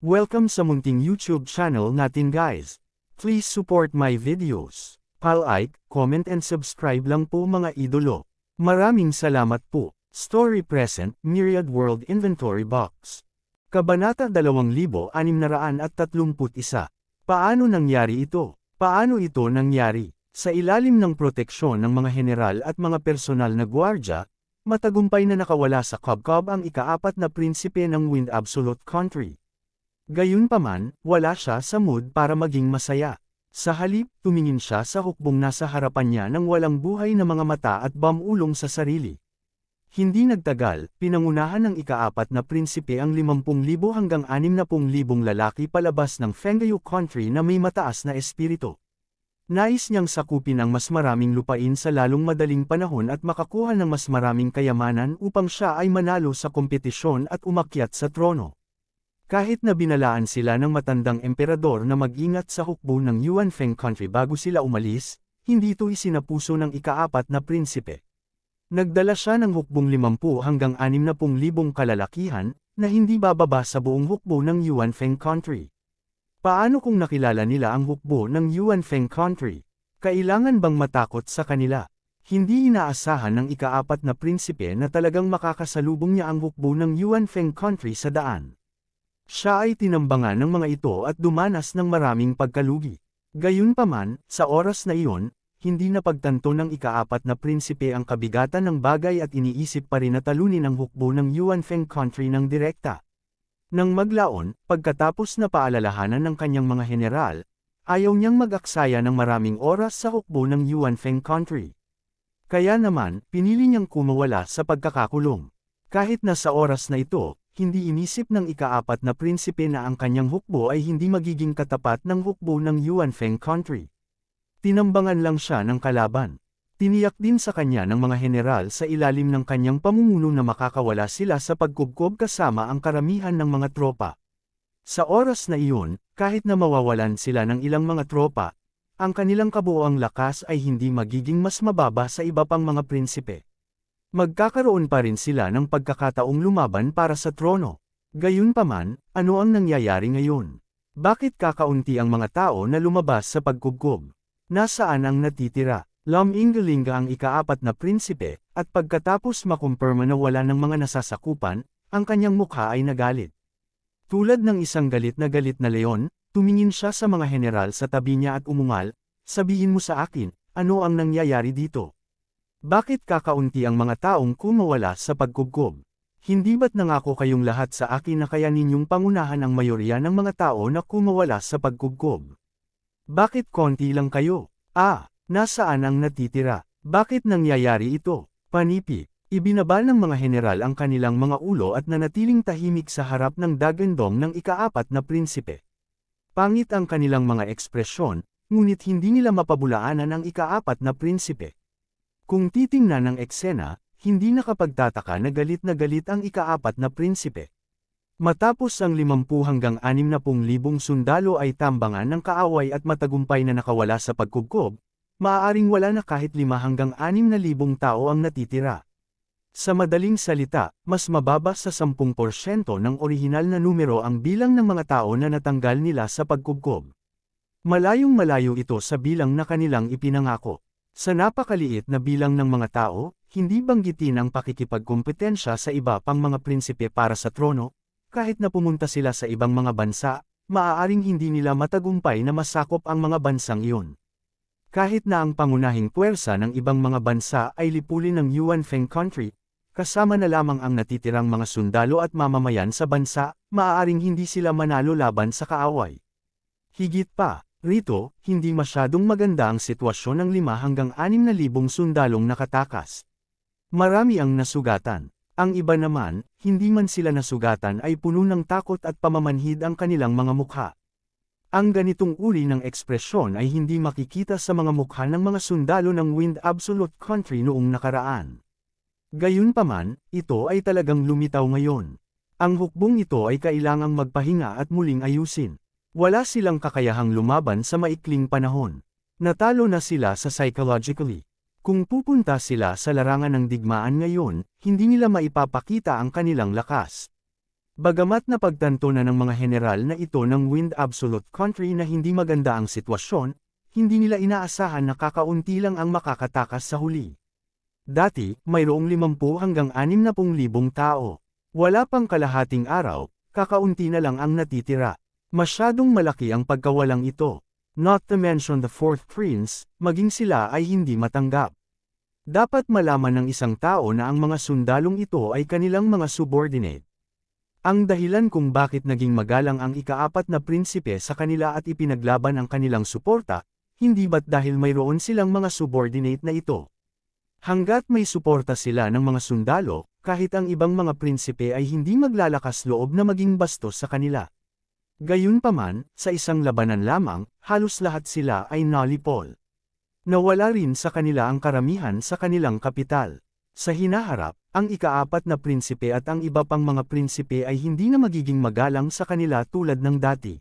Welcome sa munting YouTube channel natin guys. Please support my videos. Like, comment and subscribe lang po mga idolo. Maraming salamat po. Story Present, Myriad World Inventory Box. Kabanata 2631. Paano nangyari ito? Paano ito nangyari? Sa ilalim ng proteksyon ng mga general at mga personal na gwardya, matagumpay na nakawala sa Kabkab ang ika-4 na prinsipe ng Wind Absolute Country. Gayunpaman, wala siya sa mood para maging masaya. Sa halip, tumingin siya sa hukbong nasa harapan niya ng walang buhay na mga mata at bamulong sa sarili. Hindi nagtagal, pinangunahan ng ika-4 na prinsipe ang 50,000 hanggang 60,000 lalaki palabas ng Fenggayu Country na may mataas na espiritu. Nais niyang sakupin ang mas maraming lupain sa lalong madaling panahon at makakuha ng mas maraming kayamanan upang siya ay manalo sa kompetisyon at umakyat sa trono. Kahit na binalaan sila ng matandang emperador na mag-ingat sa hukbo ng Yuanfeng Country bago sila umalis, hindi ito isinapuso ng ika-4 na prinsipe. Nagdala siya ng hukbong 50 hanggang 60,000 kalalakihan, na hindi bababa sa buong hukbo ng Yuanfeng Country. Paano kung nakilala nila ang hukbo ng Yuanfeng Country? Kailangan bang matakot sa kanila? Hindi inaasahan ng ika-4 na prinsipe na talagang makakasalubong niya ang hukbo ng Yuanfeng Country sa daan. Siya ay tinambangan ng mga ito at dumanas ng maraming pagkalugi. Gayunpaman, sa oras na iyon, hindi napagtanto ng ika-4 na prinsipe ang kabigatan ng bagay at iniisip pa rin na talunin ang hukbo ng Yuanfeng Country ng direkta. Nang maglaon, pagkatapos na paalalahanan ng kanyang mga general, ayaw niyang mag-aksaya ng maraming oras sa hukbo ng Yuanfeng Country. Kaya naman, pinili niyang kumawala sa pagkakakulong. Kahit na sa oras na ito, hindi inisip ng ika-4 na prinsipe na ang kanyang hukbo ay hindi magiging katapat ng hukbo ng Yuanfeng Country. Tinambangan lang siya ng kalaban. Tiniyak din sa kanya ng mga general sa ilalim ng kanyang pamumuno na makakawala sila sa pagkubkob kasama ang karamihan ng mga tropa. Sa oras na iyon, kahit na mawawalan sila ng ilang mga tropa, ang kanilang kabuoang lakas ay hindi magiging mas mababa sa iba pang mga prinsipe. Magkakaroon pa rin sila ng pagkakataong lumaban para sa trono. Gayunpaman, ano ang nangyayari ngayon? Bakit kakaunti ang mga tao na lumabas sa pagkubkob? Nasaan ang natitira? Lam-ingalinga ang ika-4 na prinsipe, at pagkatapos makumpirma na wala ng mga nasasakupan, ang kanyang mukha ay nagalit. Tulad ng isang galit na leon, tumingin siya sa mga general sa tabi niya at umungal, "Sabihin mo sa akin, ano ang nangyayari dito? Bakit kakaunti ang mga taong kumawala sa pagkubkob? Hindi ba't nangako kayong lahat sa akin na kaya ninyong pangunahan ang mayorya ng mga tao na kumawala sa pagkubkob? Bakit konti lang kayo? Nasaan ang natitira? Bakit nangyayari ito?" Panipi, ibinaba ng mga general ang kanilang mga ulo at nanatiling tahimik sa harap ng dagandong ng ika-4 na prinsipe. Pangit ang kanilang mga ekspresyon, ngunit hindi nila mapabulaanan ang ika-4 na prinsipe. Kung titingnan ng eksena, hindi nakapagtataka na galit ang ika-4 na prinsipe. Matapos ang 50 hanggang 60,000 sundalo ay tambangan ng kaaway at matagumpay na nakawala sa pagkubkob, maaaring wala na kahit 5 hanggang 6,000 tao ang natitira. Sa madaling salita, mas mababa sa 10% ng orihinal na numero ang bilang ng mga tao na natanggal nila sa pagkubkob. Malayong-malayo ito sa bilang na kanilang ipinangako. Sa napakaliit na bilang ng mga tao, hindi banggitin ang pakikipagkompetensya sa iba pang mga prinsipe para sa trono, kahit na pumunta sila sa ibang mga bansa, maaaring hindi nila matagumpay na masakop ang mga bansang iyon. Kahit na ang pangunahing puwersa ng ibang mga bansa ay lipulin ng Yuanfeng Country, kasama na lamang ang natitirang mga sundalo at mamamayan sa bansa, maaaring hindi sila manalo laban sa kaaway. Higit pa, rito, hindi masyadong maganda ang sitwasyon ng 5 hanggang 6,000 sundalong nakatakas. Marami ang nasugatan. Ang iba naman, hindi man sila nasugatan ay puno ng takot at pamamanhid ang kanilang mga mukha. Ang ganitong uri ng ekspresyon ay hindi makikita sa mga mukha ng mga sundalo ng Wind Absolute Country noong nakaraan. Gayunpaman, ito ay talagang lumitaw ngayon. Ang hukbong ito ay kailangang magpahinga at muling ayusin. Wala silang kakayahang lumaban sa maikling panahon. Natalo na sila sa psychologically. Kung pupunta sila sa larangan ng digmaan ngayon, hindi nila maipapakita ang kanilang lakas. Bagamat napagtanto na ng mga general na ito ng Wind Absolute Country na hindi maganda ang sitwasyon, hindi nila inaasahan na kakaunti lang ang makakatakas sa huli. Dati, mayroong 50 hanggang 60,000 tao. Wala pang kalahating araw, kakaunti na lang ang natitira. Masyadong malaki ang pagkawalang ito. Not to mention the fourth prince, maging sila ay hindi matanggap. Dapat malaman ng isang tao na ang mga sundalong ito ay kanilang mga subordinate. Ang dahilan kung bakit naging magalang ang ika-4 na prinsipe sa kanila at ipinaglaban ang kanilang suporta, hindi ba't dahil mayroon silang mga subordinate na ito? Hanggat may suporta sila ng mga sundalo, kahit ang ibang mga prinsipe ay hindi maglalakas loob na maging bastos sa kanila. Gayunpaman, sa isang labanan lamang, halos lahat sila ay nalipol. Nawala rin sa kanila ang karamihan sa kanilang kapital. Sa hinaharap, ang ika-4 na prinsipe at ang iba pang mga prinsipe ay hindi na magiging magalang sa kanila tulad ng dati.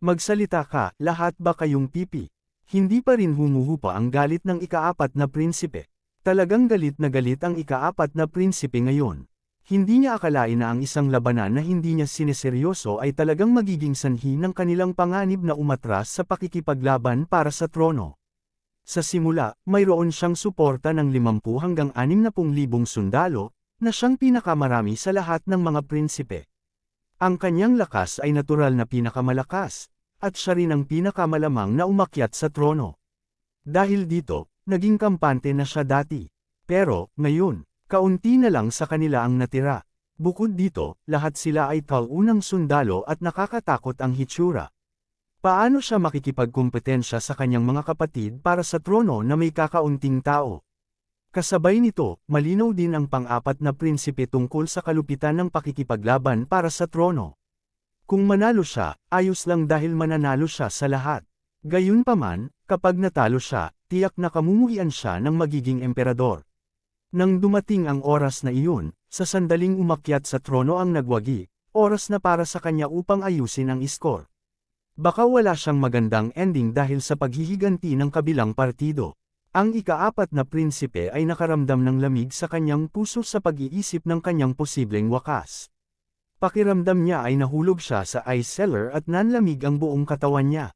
Magsalita ka, lahat ba kayong pipi? Hindi pa rin humuhupa ang galit ng ika-4 na prinsipe. Talagang galit na galit ang ika-4 na prinsipe ngayon. Hindi niya akalain na ang isang labanan na hindi niya sineseryoso ay talagang magiging sanhi ng kanilang panganib na umatras sa pakikipaglaban para sa trono. Sa simula, mayroon siyang suporta ng 50 hanggang 60,000 sundalo, na siyang pinakamarami sa lahat ng mga prinsipe. Ang kanyang lakas ay natural na pinakamalakas, at siya rin ang pinakamalamang na umakyat sa trono. Dahil dito, naging kampante na siya dati. Pero, ngayon, kaunti na lang sa kanila ang natira. Bukod dito, lahat sila ay taunang sundalo at nakakatakot ang hitsura. Paano siya makikipagkumpetensya sa kanyang mga kapatid para sa trono na may kakaunting tao? Kasabay nito, malinaw din ang pang-4 na prinsipe tungkol sa kalupitan ng pakikipaglaban para sa trono. Kung manalo siya, ayos lang dahil mananalo siya sa lahat. Gayunpaman, kapag natalo siya, tiyak na kamumuhian siya ng magiging emperador. Nang dumating ang oras na iyon, sa sandaling umakyat sa trono ang nagwagi, oras na para sa kanya upang ayusin ang iskor. Baka wala siyang magandang ending dahil sa paghihiganti ng kabilang partido. Ang ika-4 na prinsipe ay nakaramdam ng lamig sa kanyang puso sa pag-iisip ng kanyang posibleng wakas. Pakiramdam niya ay nahulog siya sa ice cellar at nanlamig ang buong katawan niya.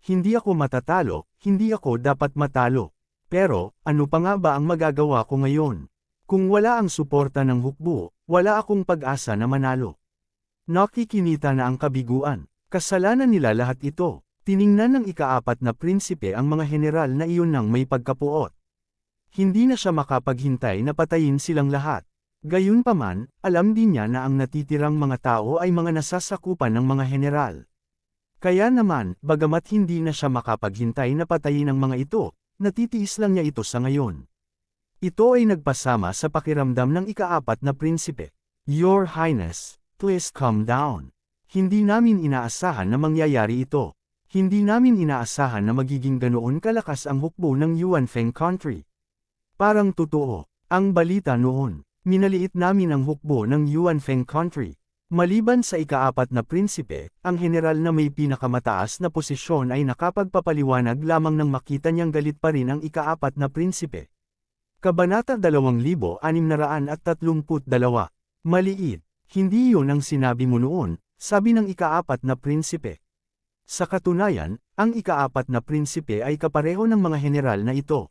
Hindi ako matatalo, hindi ako dapat matalo. Pero, ano pa nga ba ang magagawa ko ngayon? Kung wala ang suporta ng hukbo, wala akong pag-asa na manalo. Nakikinita na ang kabiguan. Kasalanan nila lahat ito. Tiningnan ng ika-4 na prinsipe ang mga general na iyon nang may pagkapuot. Hindi na siya makapaghintay na patayin silang lahat. Gayunpaman, alam din niya na ang natitirang mga tao ay mga nasasakupan ng mga general. Kaya naman, bagamat hindi na siya makapaghintay na patayin ang mga ito, natitiis lang niya ito sa ngayon. Ito ay nagpasama sa pakiramdam ng ika-4 na prinsipe. Your Highness, please calm down. Hindi namin inaasahan na mangyayari ito. Hindi namin inaasahan na magiging ganoon kalakas ang hukbo ng Yuanfeng country. Parang totoo, ang balita noon, minaliit namin ang hukbo ng Yuanfeng country. Maliban sa ika-4 na prinsipe, ang general na may pinakamataas na posisyon ay nakapagpapaliwanag lamang nang makita niyang galit pa rin ang ika-4 na prinsipe. Kabanata 2632. Maliit, hindi yun ang sinabi mo noon, sabi ng ika-4 na prinsipe. Sa katunayan, ang ika-4 na prinsipe ay kapareho ng mga general na ito.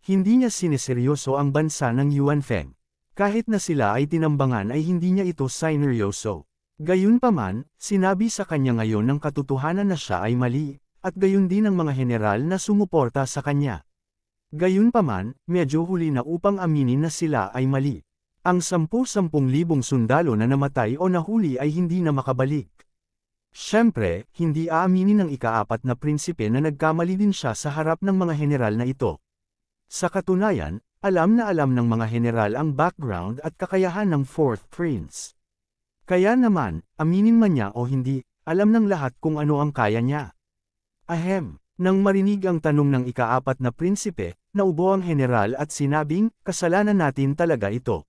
Hindi niya sineseryoso ang bansa ng Yuanfeng. Kahit na sila ay tinambangan ay hindi niya ito sineryoso. Gayunpaman, sinabi sa kanya ngayon ng katotohanan na siya ay mali, at gayon din ang mga general na sumuporta sa kanya. Gayunpaman, medyo huli na upang aminin na sila ay mali. Ang 10,000 sundalo na namatay o nahuli ay hindi na makabalik. Siyempre, hindi aaminin ng ika-4 na prinsipe na nagkamali din siya sa harap ng mga general na ito. Sa katunayan, alam na alam ng mga general ang background at kakayahan ng fourth prince. Kaya naman, aminin man niya o hindi, alam ng lahat kung ano ang kaya niya. Ahem, nang marinig ang tanong ng ika-4 na prinsipe, naubo ang general at sinabing, kasalanan natin talaga ito.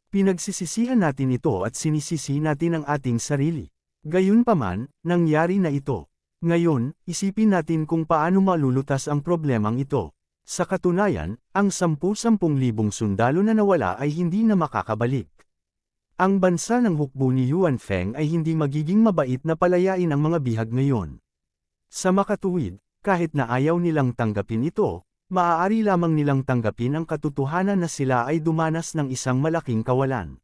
Pinagsisisihan natin ito at sinisisi natin ang ating sarili. Gayunpaman, nangyari na ito. Ngayon, isipin natin kung paano malulutas ang problemang ito. Sa katunayan, ang 10,000 sundalo na nawala ay hindi na makakabalik. Ang bansa ng hukbo ni Yuan Feng ay hindi magiging mabait na palayain ang mga bihag ngayon. Sa makatuwid, kahit na ayaw nilang tanggapin ito, maaari lamang nilang tanggapin ang katotohanan na sila ay dumanas ng isang malaking kawalan.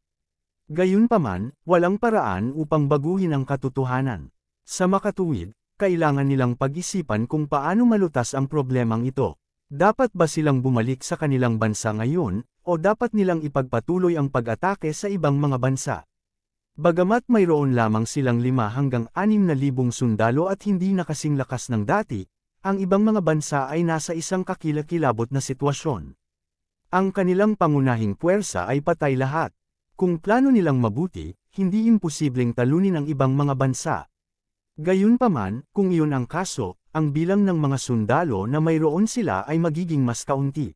Gayunpaman, walang paraan upang baguhin ang katotohanan. Sa makatuwid, kailangan nilang pag-isipan kung paano malutas ang problemang ito. Dapat ba silang bumalik sa kanilang bansa ngayon, o dapat nilang ipagpatuloy ang pag-atake sa ibang mga bansa? Bagamat mayroon lamang silang 5 hanggang 6,000 sundalo at hindi na kasing lakas ng dati, ang ibang mga bansa ay nasa isang kakilakilabot na sitwasyon. Ang kanilang pangunahing puwersa ay patay lahat. Kung plano nilang mabuti, hindi imposibleng talunin ang ibang mga bansa. Gayunpaman, kung iyon ang kaso, ang bilang ng mga sundalo na mayroon sila ay magiging mas kaunti.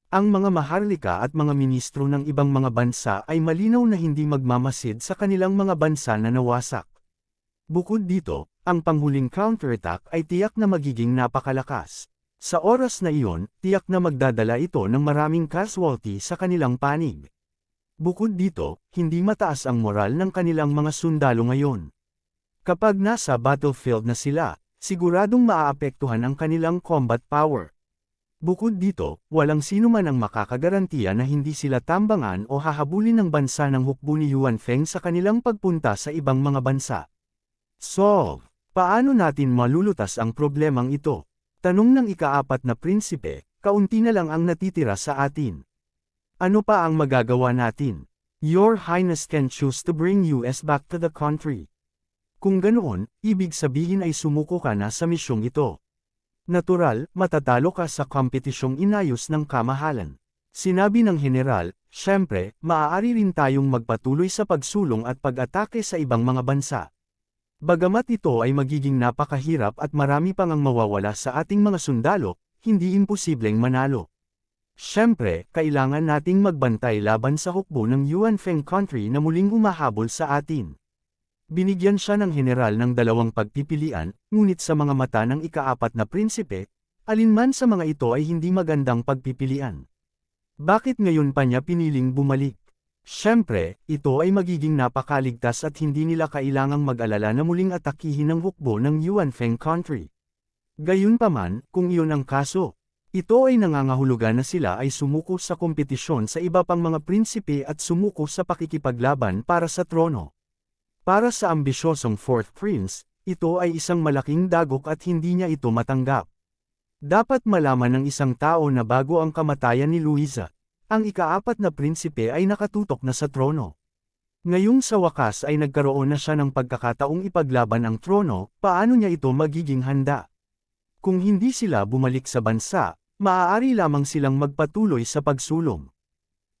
Ang mga maharlika at mga ministro ng ibang mga bansa ay malinaw na hindi magmamasid sa kanilang mga bansa na nawasak. Bukod dito, ang panghuling counterattack ay tiyak na magiging napakalakas. Sa oras na iyon, tiyak na magdadala ito ng maraming casualty sa kanilang panig. Bukod dito, hindi mataas ang moral ng kanilang mga sundalo ngayon. Kapag nasa battlefield na sila, siguradong maaapektuhan ang kanilang combat power. Bukod dito, walang sino man ang makakagarantiya na hindi sila tambangan o hahabulin ng bansa ng hukbo ni Yuan Feng sa kanilang pagpunta sa ibang mga bansa. Solve. Paano natin malulutas ang problemang ito? Tanong ng ika-4 na prinsipe, kaunti na lang ang natitira sa atin. Ano pa ang magagawa natin? Your Highness can choose to bring US back to the country. Kung ganoon, ibig sabihin ay sumuko ka na sa misyong ito. Natural, matatalo ka sa kompetisyong inayos ng kamahalan. Sinabi ng general, syempre, maaari rin tayong magpatuloy sa pagsulong at pag-atake sa ibang mga bansa. Bagamat ito ay magiging napakahirap at marami pang ang mawawala sa ating mga sundalo, hindi imposibleng manalo. Siyempre, kailangan nating magbantay laban sa hukbo ng Yuan Feng country na muling humahabol sa atin. Binigyan siya ng general ng 2 pagpipilian, ngunit sa mga mata ng ika-4 na prinsipe, alinman sa mga ito ay hindi magandang pagpipilian. Bakit ngayon pa niya piniling bumalik? Siyempre, ito ay magiging napakaligtas at hindi nila kailangang mag-alala na muling atakihin ng hukbo ng Yuan Feng country. Gayunpaman, kung iyon ang kaso, ito ay nangangahulugan na sila ay sumuko sa kompetisyon sa iba pang mga prinsipe at sumuko sa pakikipaglaban para sa trono. Para sa ambisyosong 4th Prince, ito ay isang malaking dagok at hindi niya ito matanggap. Dapat malaman ng isang tao na bago ang kamatayan ni Luisa, ang ika-4 na prinsipe ay nakatutok na sa trono. Ngayong sa wakas ay nagkaroon na siya ng pagkakataong ipaglaban ang trono, paano niya ito magiging handa? Kung hindi sila bumalik sa bansa, maaari lamang silang magpatuloy sa pagsulong.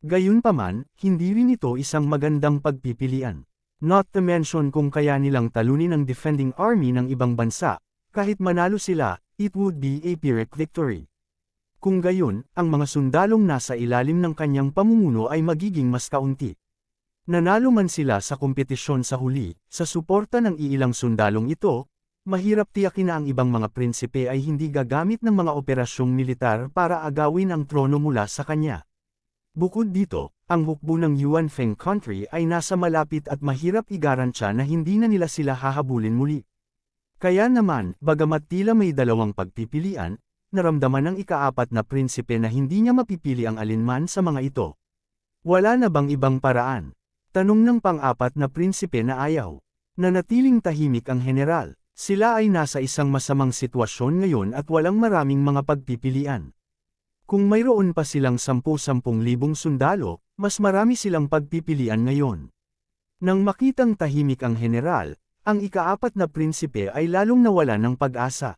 Gayunpaman, hindi rin ito isang magandang pagpipilian. Not to mention kung kaya nilang talunin ang defending army ng ibang bansa, kahit manalo sila, it would be a Pyrrhic victory. Kung gayon, ang mga sundalong nasa ilalim ng kanyang pamumuno ay magiging mas kaunti. Nanalo man sila sa kompetisyon sa huli, sa suporta ng iilang sundalong ito, mahirap tiyakin na ang ibang mga prinsipe ay hindi gagamit ng mga operasyong militar para agawin ang trono mula sa kanya. Bukod dito, ang hukbo ng Yuan Feng country ay nasa malapit at mahirap igarantya na hindi na nila sila hahabulin muli. Kaya naman, bagamat tila may 2 pagpipilian, naramdaman ng ika-4 na prinsipe na hindi niya mapipili ang alinman sa mga ito. Wala na bang ibang paraan? Tanong ng pang-4 na prinsipe na ayaw. Nanatiling tahimik ang general. Sila ay nasa isang masamang sitwasyon ngayon at walang maraming mga pagpipilian. Kung mayroon pa silang 10,000 sundalo, mas marami silang pagpipilian ngayon. Nang makitang tahimik ang general, ang ika-4 na prinsipe ay lalong nawala ng pag-asa.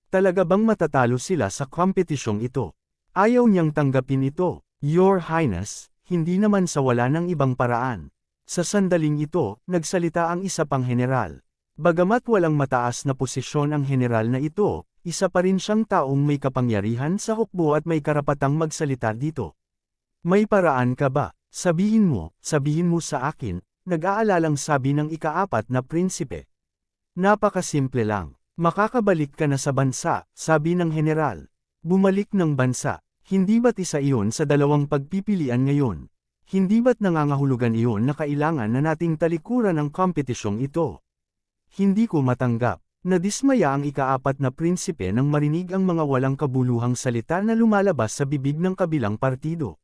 Talaga bang matatalo sila sa kompetisyong ito? Ayaw niyang tanggapin ito. Your Highness, hindi naman sa wala ng ibang paraan. Sa sandaling ito, nagsalita ang isa pang general. Bagamat walang mataas na posisyon ang general na ito, isa pa rin siyang taong may kapangyarihan sa hukbo at may karapatang magsalita dito. May paraan ka ba? Sabihin mo sa akin, nag-aalalang sabi ng ika-4 na prinsipe. Napakasimple lang, makakabalik ka na sa bansa, sabi ng general. Bumalik ng bansa, hindi ba't isa iyon sa 2 pagpipilian ngayon? Hindi ba't nangangahulugan iyon na kailangan na nating talikuran ang kompetisyong ito? Hindi ko matanggap. Nadismaya ang ikaapat na prinsipe nang marinig ang mga walang kabuluhang salita na lumalabas sa bibig ng kabilang partido.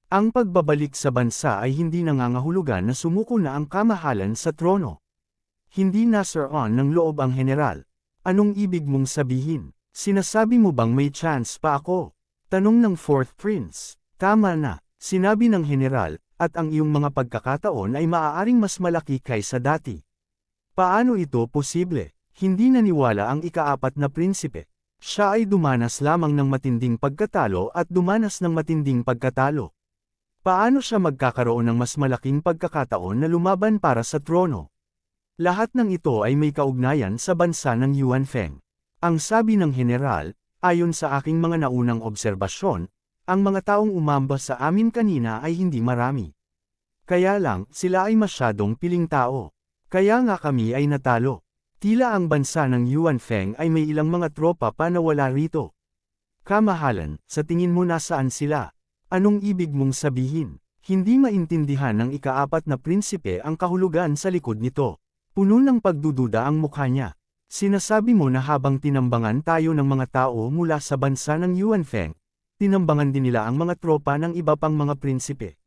Ang pagbabalik sa bansa ay hindi nangangahulugan na sumuko na ang kamahalan sa trono. Hindi nasaon ng loob ang general. Anong ibig mong sabihin? Sinasabi mo bang may chance pa ako? Tanong ng fourth prince. Tama na, sinabi ng general, at ang iyong mga pagkakataon ay maaaring mas malaki kaysa dati. Paano ito posible? Hindi naniwala ang ikaapat na prinsipe. Siya ay dumanas lamang ng matinding pagkatalo at dumanas ng matinding pagkatalo. Paano siya magkakaroon ng mas malaking pagkakataon na lumaban para sa trono? Lahat ng ito ay may kaugnayan sa bansa ng Yuanfeng. Ang sabi ng general, ayon sa aking mga naunang obserbasyon, ang mga taong umamba sa amin kanina ay hindi marami. Kaya lang, sila ay masyadong piling tao. Kaya nga kami ay natalo. Tila ang bansa ng Yuanfeng ay may ilang mga tropa pa na wala rito. Kamahalan, sa tingin mo nasaan sila? Anong ibig mong sabihin? Hindi maintindihan ng ikaapat na prinsipe ang kahulugan sa likod nito. Puno ng pagdududa ang mukha niya. Sinasabi mo na habang tinambangan tayo ng mga tao mula sa bansa ng Yuanfeng, tinambangan din nila ang mga tropa ng iba pang mga prinsipe.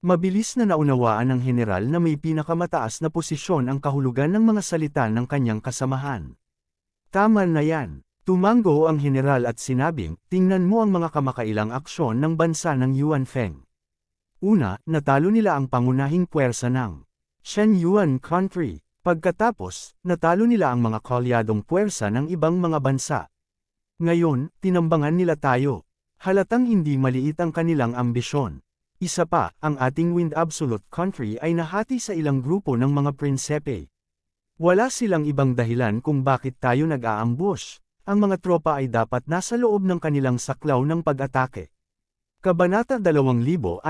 Mabilis na naunawaan ng general na may pinakamataas na posisyon ang kahulugan ng mga salita ng kanyang kasamahan. Tama na yan. Tumango ang general at sinabing, tingnan mo ang mga kamakailang aksyon ng bansa ng Yuanfeng. Una, natalo nila ang pangunahing puwersa ng Shenyuan country. Pagkatapos, natalo nila ang mga kalyadong puwersa ng ibang mga bansa. Ngayon, tinambangan nila tayo. Halatang hindi maliit ang kanilang ambisyon. Isa pa, ang ating Wind Absolute Country ay nahati sa ilang grupo ng mga prinsepe. Wala silang ibang dahilan kung bakit tayo nag-aambush. Ang mga tropa ay dapat nasa loob ng kanilang saklaw ng pag-atake. Kabanata 2633.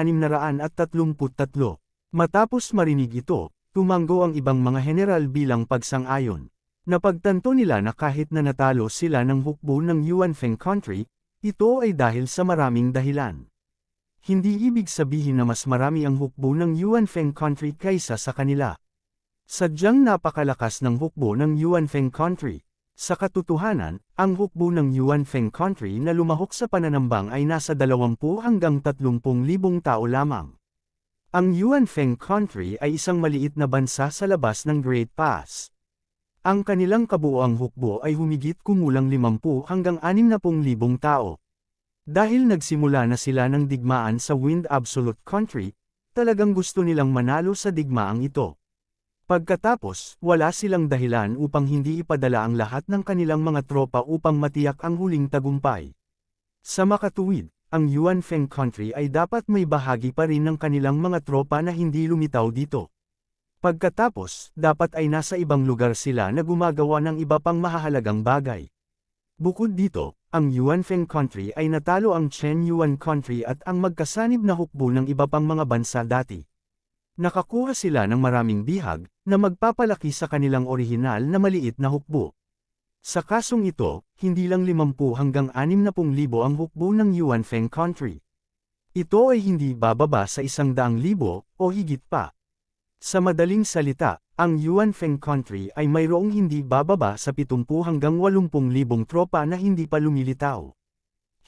Matapos marinig ito, tumango ang ibang mga general bilang pagsang-ayon. Napagtanto nila na kahit na natalo sila ng hukbo ng Yuanfeng Country, ito ay dahil sa maraming dahilan. Hindi ibig sabihin na mas marami ang hukbo ng Yuanfeng Country kaysa sa kanila. Sadyang napakalakas ng hukbo ng Yuanfeng Country. Sa katotohanan, ang hukbo ng Yuanfeng Country na lumahok sa pananambang ay nasa 20 hanggang 30,000 tao lamang. Ang Yuanfeng Country ay isang maliit na bansa sa labas ng Great Pass. Ang kanilang kabuoang hukbo ay humigit kumulang 50 hanggang 60,000 tao. Dahil nagsimula na sila ng digmaan sa Wind Absolute Country, talagang gusto nilang manalo sa digmaang ito. Pagkatapos, wala silang dahilan upang hindi ipadala ang lahat ng kanilang mga tropa upang matiyak ang huling tagumpay. Sa makatuwid, ang Yuanfeng Country ay dapat may bahagi pa rin ng kanilang mga tropa na hindi lumitaw dito. Pagkatapos, dapat ay nasa ibang lugar sila na gumagawa ng iba pang mahahalagang bagay. Bukod dito, ang Yuanfeng Country ay natalo ang Shenyuan Country at ang magkasanib na hukbo ng iba pang mga bansa dati. Nakakuha sila ng maraming bihag, na magpapalaki sa kanilang orihinal na maliit na hukbo. Sa kasong ito, hindi lang 50 hanggang 60,000 ang hukbo ng Yuanfeng Country. Ito ay hindi bababa sa 100,000 o higit pa. Sa madaling salita, ang Yuanfeng Country ay mayroong hindi bababa sa 70 hanggang 80,000 tropa na hindi pa lumilitaw.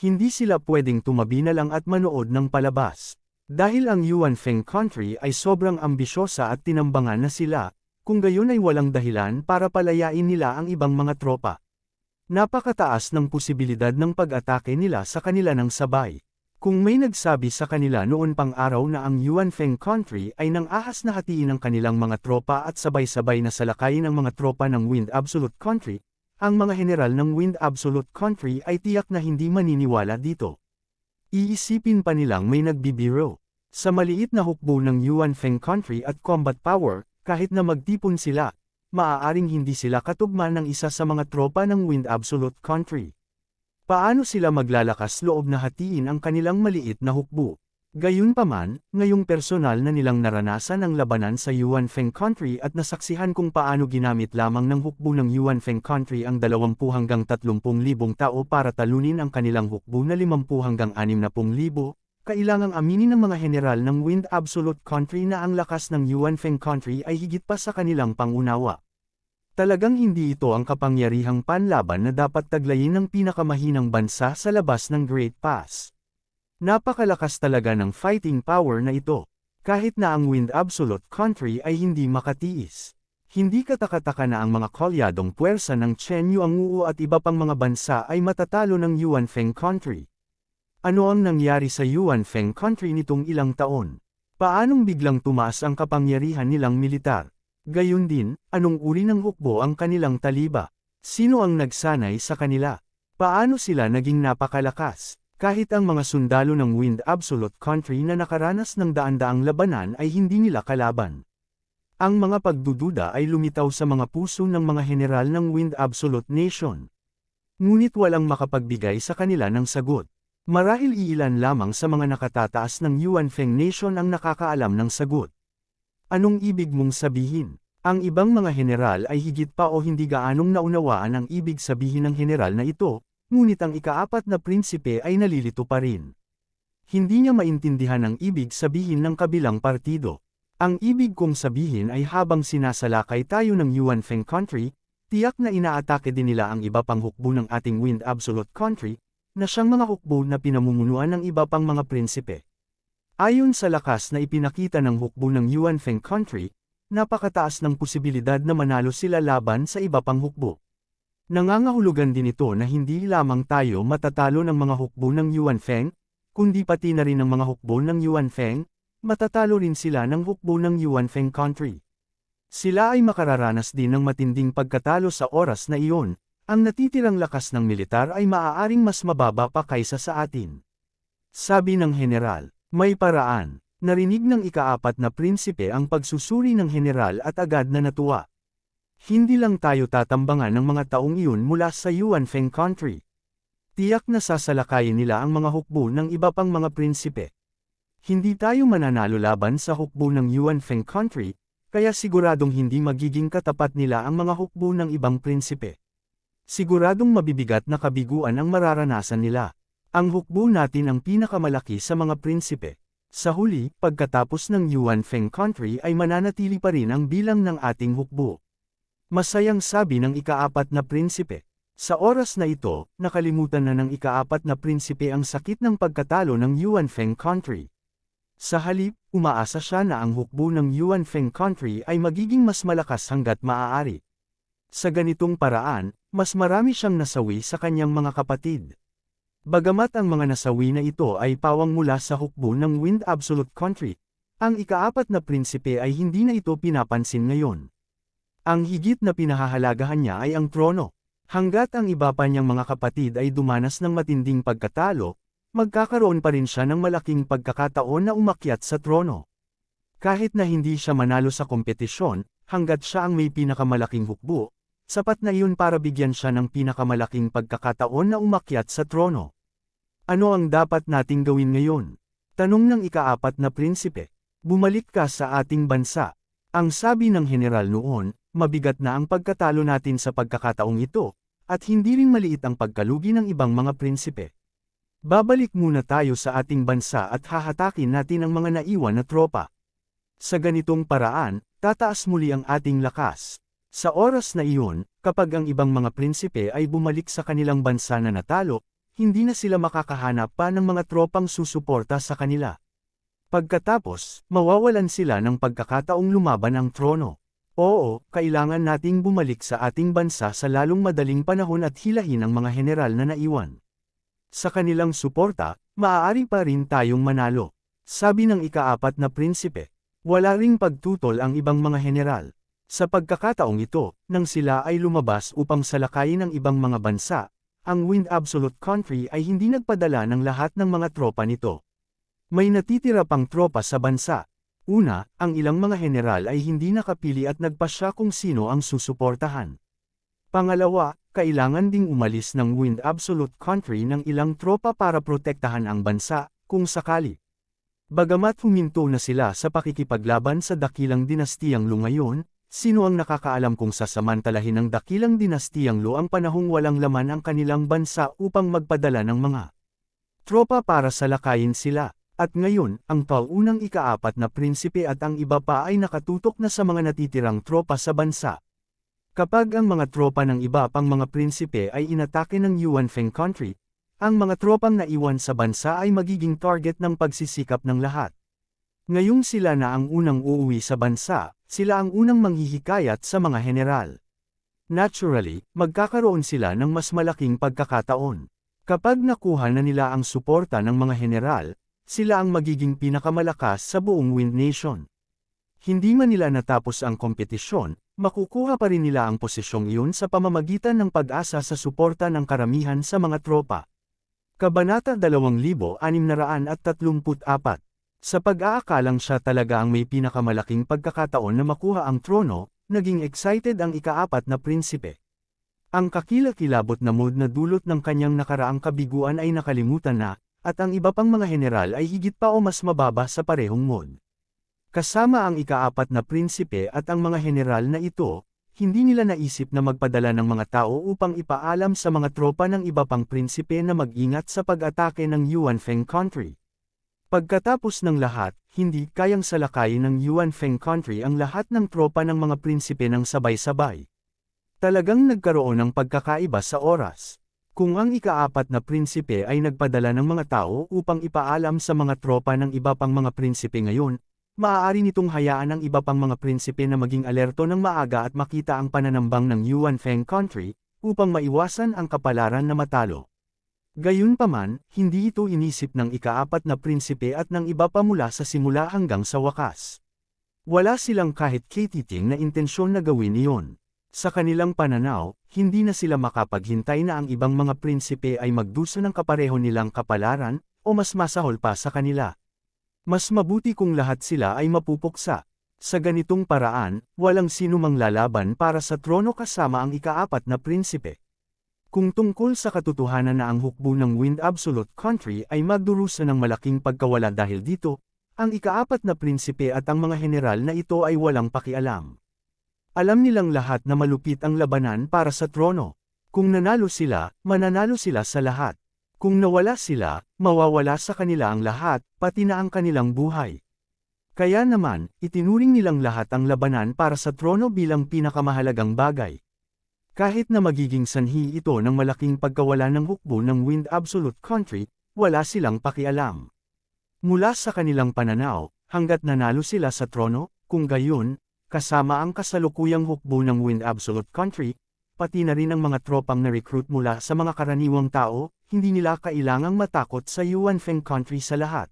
Hindi sila pwedeng tumabi na lang at manood ng palabas. Dahil ang Yuanfeng Country ay sobrang ambisyosa at tinambangan na sila, kung gayon ay walang dahilan para palayain nila ang ibang mga tropa. Napakataas ng posibilidad ng pag-atake nila sa kanila ng sabay. Kung may nagsabi sa kanila noon pang araw na ang Yuanfeng Country ay nang ahas na hatiin ang kanilang mga tropa at sabay-sabay na salakayin ang mga tropa ng Wind Absolute Country, ang mga general ng Wind Absolute Country ay tiyak na hindi maniniwala dito. Iisipin pa nilang may nagbibiro. Sa maliit na hukbo ng Yuanfeng Country at combat power, kahit na magtipon sila, maaaring hindi sila katugma ng isa sa mga tropa ng Wind Absolute Country. Paano sila maglalakas loob na hatiin ang kanilang maliit na hukbo? Gayunpaman, ngayong personal na nilang naranasan ang labanan sa Yuanfeng Country at nasaksihan kung paano ginamit lamang ng hukbo ng Yuanfeng Country ang 20 hanggang 30,000 tao para talunin ang kanilang hukbo na 50 hanggang 60,000, kailangang aminin ng mga general ng Wind Absolute Country na ang lakas ng Yuanfeng Country ay higit pa sa kanilang pangunawa. Talagang hindi ito ang kapangyarihang panlaban na dapat taglayin ng pinakamahinang bansa sa labas ng Great Pass. Napakalakas talaga ng fighting power na ito, kahit na ang Wind Absolute Country ay hindi makatiis. Hindi katakataka na ang mga kolyadong puwersa ng Chen Yu ang Uo at iba pang mga bansa ay matatalo ng Yuanfeng Country. Ano ang nangyari sa Yuanfeng Country nitong ilang taon? Paanong biglang tumaas ang kapangyarihan nilang militar? Gayun din, anong uri ng hukbo ang kanilang taliba? Sino ang nagsanay sa kanila? Paano sila naging napakalakas? Kahit ang mga sundalo ng Wind Absolute Country na nakaranas ng daan-daang labanan ay hindi nila kalaban. Ang mga pagdududa ay lumitaw sa mga puso ng mga general ng Wind Absolute Nation. Ngunit walang makapagbigay sa kanila ng sagot. Marahil iilan lamang sa mga nakatataas ng Yuanfeng Nation ang nakakaalam ng sagot. Anong ibig mong sabihin? Ang ibang mga general ay higit pa o hindi gaanong naunawaan ang ibig sabihin ng general na ito, ngunit ang ikaapat na prinsipe ay nalilito pa rin. Hindi niya maintindihan ang ibig sabihin ng kabilang partido. Ang ibig kong sabihin ay habang sinasalakay tayo ng Yuanfeng Country, tiyak na inaatake din nila ang iba pang hukbo ng ating Wind Absolute Country, na siyang mga hukbo na pinamumunuan ng iba pang mga prinsipe. Ayon sa lakas na ipinakita ng hukbo ng Yuanfeng Country, napakataas ng posibilidad na manalo sila laban sa iba pang hukbo. Nangangahulugan din ito na hindi lamang tayo matatalo ng mga hukbo ng Yuanfeng, kundi pati na rin ng mga hukbo ng Yuanfeng, matatalo rin sila ng hukbo ng Yuanfeng Country. Sila ay makararanas din ng matinding pagkatalo sa oras na iyon. Ang natitirang lakas ng militar ay maaaring mas mababa pa kaysa sa atin. Sabi ng general, may paraan. Narinig ng ikaapat na prinsipe ang pagsusuri ng general at agad na natuwa. Hindi lang tayo tatambangan ng mga taong iyon mula sa Yuanfeng Country. Tiyak na sasalakayin nila ang mga hukbo ng iba pang mga prinsipe. Hindi tayo mananalo laban sa hukbo ng Yuanfeng Country, kaya siguradong hindi magiging katapat nila ang mga hukbo ng ibang prinsipe. Siguradong mabibigat na kabiguan ang mararanasan nila. Ang hukbo natin ang pinakamalaki sa mga prinsipe. Sa huli, pagkatapos ng Yuanfeng Country ay mananatili pa rin ang bilang ng ating hukbo. Masayang sabi ng ikaapat na prinsipe. Sa oras na ito, nakalimutan na ng ikaapat na prinsipe ang sakit ng pagkatalo ng Yuanfeng Country. Sa halip, umaasa siya na ang hukbo ng Yuanfeng Country ay magiging mas malakas hanggat maaari. Sa ganitong paraan, mas marami siyang nasawi sa kanyang mga kapatid. Bagamat ang mga nasawi na ito ay pawang mula sa hukbo ng Wind Absolute Country, ang ikaapat na prinsipe ay hindi na ito pinapansin ngayon. Ang higit na pinahahalagahan niya ay ang trono. Hanggat ang iba pa niyang mga kapatid ay dumanas ng matinding pagkatalo, magkakaroon pa rin siya ng malaking pagkakataon na umakyat sa trono. Kahit na hindi siya manalo sa kompetisyon, hanggat siya ang may pinakamalaking hukbo, sapat na iyon para bigyan siya ng pinakamalaking pagkakataon na umakyat sa trono. Ano ang dapat nating gawin ngayon? Tanong ng ikaapat na prinsipe. Bumalik ka sa ating bansa. Ang sabi ng general noon, mabigat na ang pagkatalo natin sa pagkakataong ito, at hindi rin maliit ang pagkalugi ng ibang mga prinsipe. Babalik muna tayo sa ating bansa at hahatakin natin ang mga naiwan na tropa. Sa ganitong paraan, tataas muli ang ating lakas. Sa oras na iyon, kapag ang ibang mga prinsipe ay bumalik sa kanilang bansa na natalo, hindi na sila makakahanap pa ng mga tropang susuporta sa kanila. Pagkatapos, mawawalan sila ng pagkakataong lumaban ang trono. Oo, kailangan nating bumalik sa ating bansa sa lalong madaling panahon at hilahin ang mga general na naiwan. Sa kanilang suporta, maaari pa rin tayong manalo. Sabi ng ikaapat na prinsipe. Wala ring pagtutol ang ibang mga general. Sa pagkakataong ito, nang sila ay lumabas upang salakayin ang ibang mga bansa, ang Wind Absolute Country ay hindi nagpadala ng lahat ng mga tropa nito. May natitira pang tropa sa bansa. Una, ang ilang mga general ay hindi nakapili at nagpasya kung sino ang susuportahan. Pangalawa, kailangan ding umalis ng Wind Absolute Country ng ilang tropa para protektahan ang bansa, kung sakali. Bagamat huminto na sila sa pakikipaglaban sa dakilang dinastiyang Lu ngayon, sino ang nakakaalam kung sasamantalahin ng dakilang dinastiyang Lu ang panahong walang laman ang kanilang bansa upang magpadala ng mga tropa para salakayin sila. At ngayon, ang taunang ika-4 na prinsipe at ang iba pa ay nakatutok na sa mga natitirang tropa sa bansa. Kapag ang mga tropa ng iba pang mga prinsipe ay inatake ng Yuanfeng country, ang mga tropang naiwan sa bansa ay magiging target ng pagsisikap ng lahat. Ngayong sila na ang unang uuwi sa bansa, sila ang unang manghihikayat sa mga general. Naturally, magkakaroon sila ng mas malaking pagkakataon. Kapag nakuha na nila ang suporta ng mga general, sila ang magiging pinakamalakas sa buong Wind Nation. Hindi man nila natapos ang kompetisyon, makukuha pa rin nila ang posisyong iyon sa pamamagitan ng pag-asa sa suporta ng karamihan sa mga tropa. Kabanata 2634. Sa pag-aakalang siya talaga ang may pinakamalaking pagkakataon na makuha ang trono, naging excited ang ika-4 na prinsipe. Ang kakilakilabot na mood na dulot ng kanyang nakaraang kabiguan ay nakalimutan na, at ang iba pang mga general ay higit pa o mas mababa sa parehong mood. Kasama ang ika-4 na prinsipe at ang mga general na ito, hindi nila naisip na magpadala ng mga tao upang ipaalam sa mga tropa ng iba pang prinsipe na mag-ingat sa pag-atake ng Yuanfeng country. Pagkatapos ng lahat, hindi kayang salakayin ng Yuanfeng country ang lahat ng tropa ng mga prinsipe ng sabay-sabay. Talagang nagkaroon ng pagkakaiba sa oras. Kung ang ika-4 na prinsipe ay nagpadala ng mga tao upang ipaalam sa mga tropa ng iba pang mga prinsipe ngayon, maaari nitong hayaan ang iba pang mga prinsipe na maging alerto ng maaga at makita ang pananambang ng Yuanfeng country, upang maiwasan ang kapalaran na matalo. Gayunpaman, hindi ito inisip ng ika-4 na prinsipe at ng iba pa mula sa simula hanggang sa wakas. Wala silang kahit katiting na intensyon na gawin iyon. Sa kanilang pananaw, hindi na sila makapaghintay na ang ibang mga prinsipe ay magdusa ng kapareho nilang kapalaran, o mas masahol pa sa kanila. Mas mabuti kung lahat sila ay mapupuksa. Sa ganitong paraan, walang sinumang lalaban para sa trono kasama ang ika-4 na prinsipe. Kung tungkol sa katotohanan na ang hukbo ng Wind Absolute Country ay magdurusa ng malaking pagkawala dahil dito, ang ika-4 na prinsipe at ang mga general na ito ay walang pakialam. Alam nilang lahat na malupit ang labanan para sa trono. Kung nanalo sila, mananalo sila sa lahat. Kung nawala sila, mawawala sa kanila ang lahat, pati na ang kanilang buhay. Kaya naman, itinuring nilang lahat ang labanan para sa trono bilang pinakamahalagang bagay. Kahit na magiging sanhi ito ng malaking pagkawala ng hukbo ng Wind Absolute Country, wala silang pakialam. Mula sa kanilang pananaw, hanggat nanalo sila sa trono, kung gayon, kasama ang kasalukuyang hukbo ng Wind Absolute Country, pati na rin ang mga tropang na-recruit mula sa mga karaniwang tao, hindi nila kailangang matakot sa Yuanfeng country sa lahat.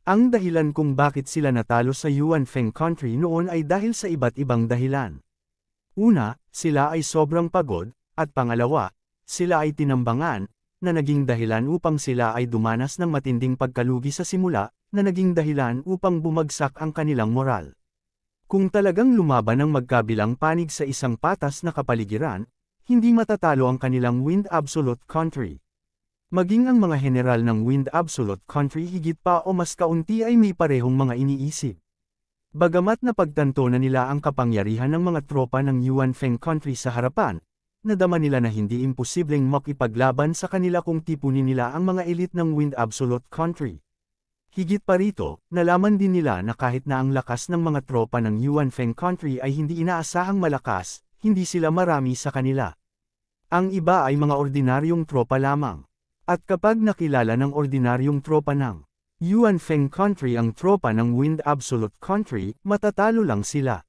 Ang dahilan kung bakit sila natalo sa Yuanfeng country noon ay dahil sa iba't ibang dahilan. Una, sila ay sobrang pagod, at pangalawa, sila ay tinambangan, na naging dahilan upang sila ay dumanas ng matinding pagkalugi sa simula, na naging dahilan upang bumagsak ang kanilang moral. Kung talagang lumaban ng magkabilang panig sa isang patas na kapaligiran, hindi matatalo ang kanilang Wind Absolute Country. Maging ang mga general ng Wind Absolute Country higit pa o mas kaunti ay may parehong mga iniisip. Bagamat napagtanto na nila ang kapangyarihan ng mga tropa ng Yuanfeng country sa harapan, nadama nila na hindi imposibleng makipaglaban sa kanila kung tipunin nila ang mga elite ng Wind Absolute Country. Higit pa rito, nalaman din nila na kahit na ang lakas ng mga tropa ng Yuanfeng country ay hindi inaasahang malakas, hindi sila marami sa kanila. Ang iba ay mga ordinaryong tropa lamang. At kapag nakilala ng ordinaryong tropa ng Yuanfeng country ang tropa ng Wind Absolute Country, matatalo lang sila.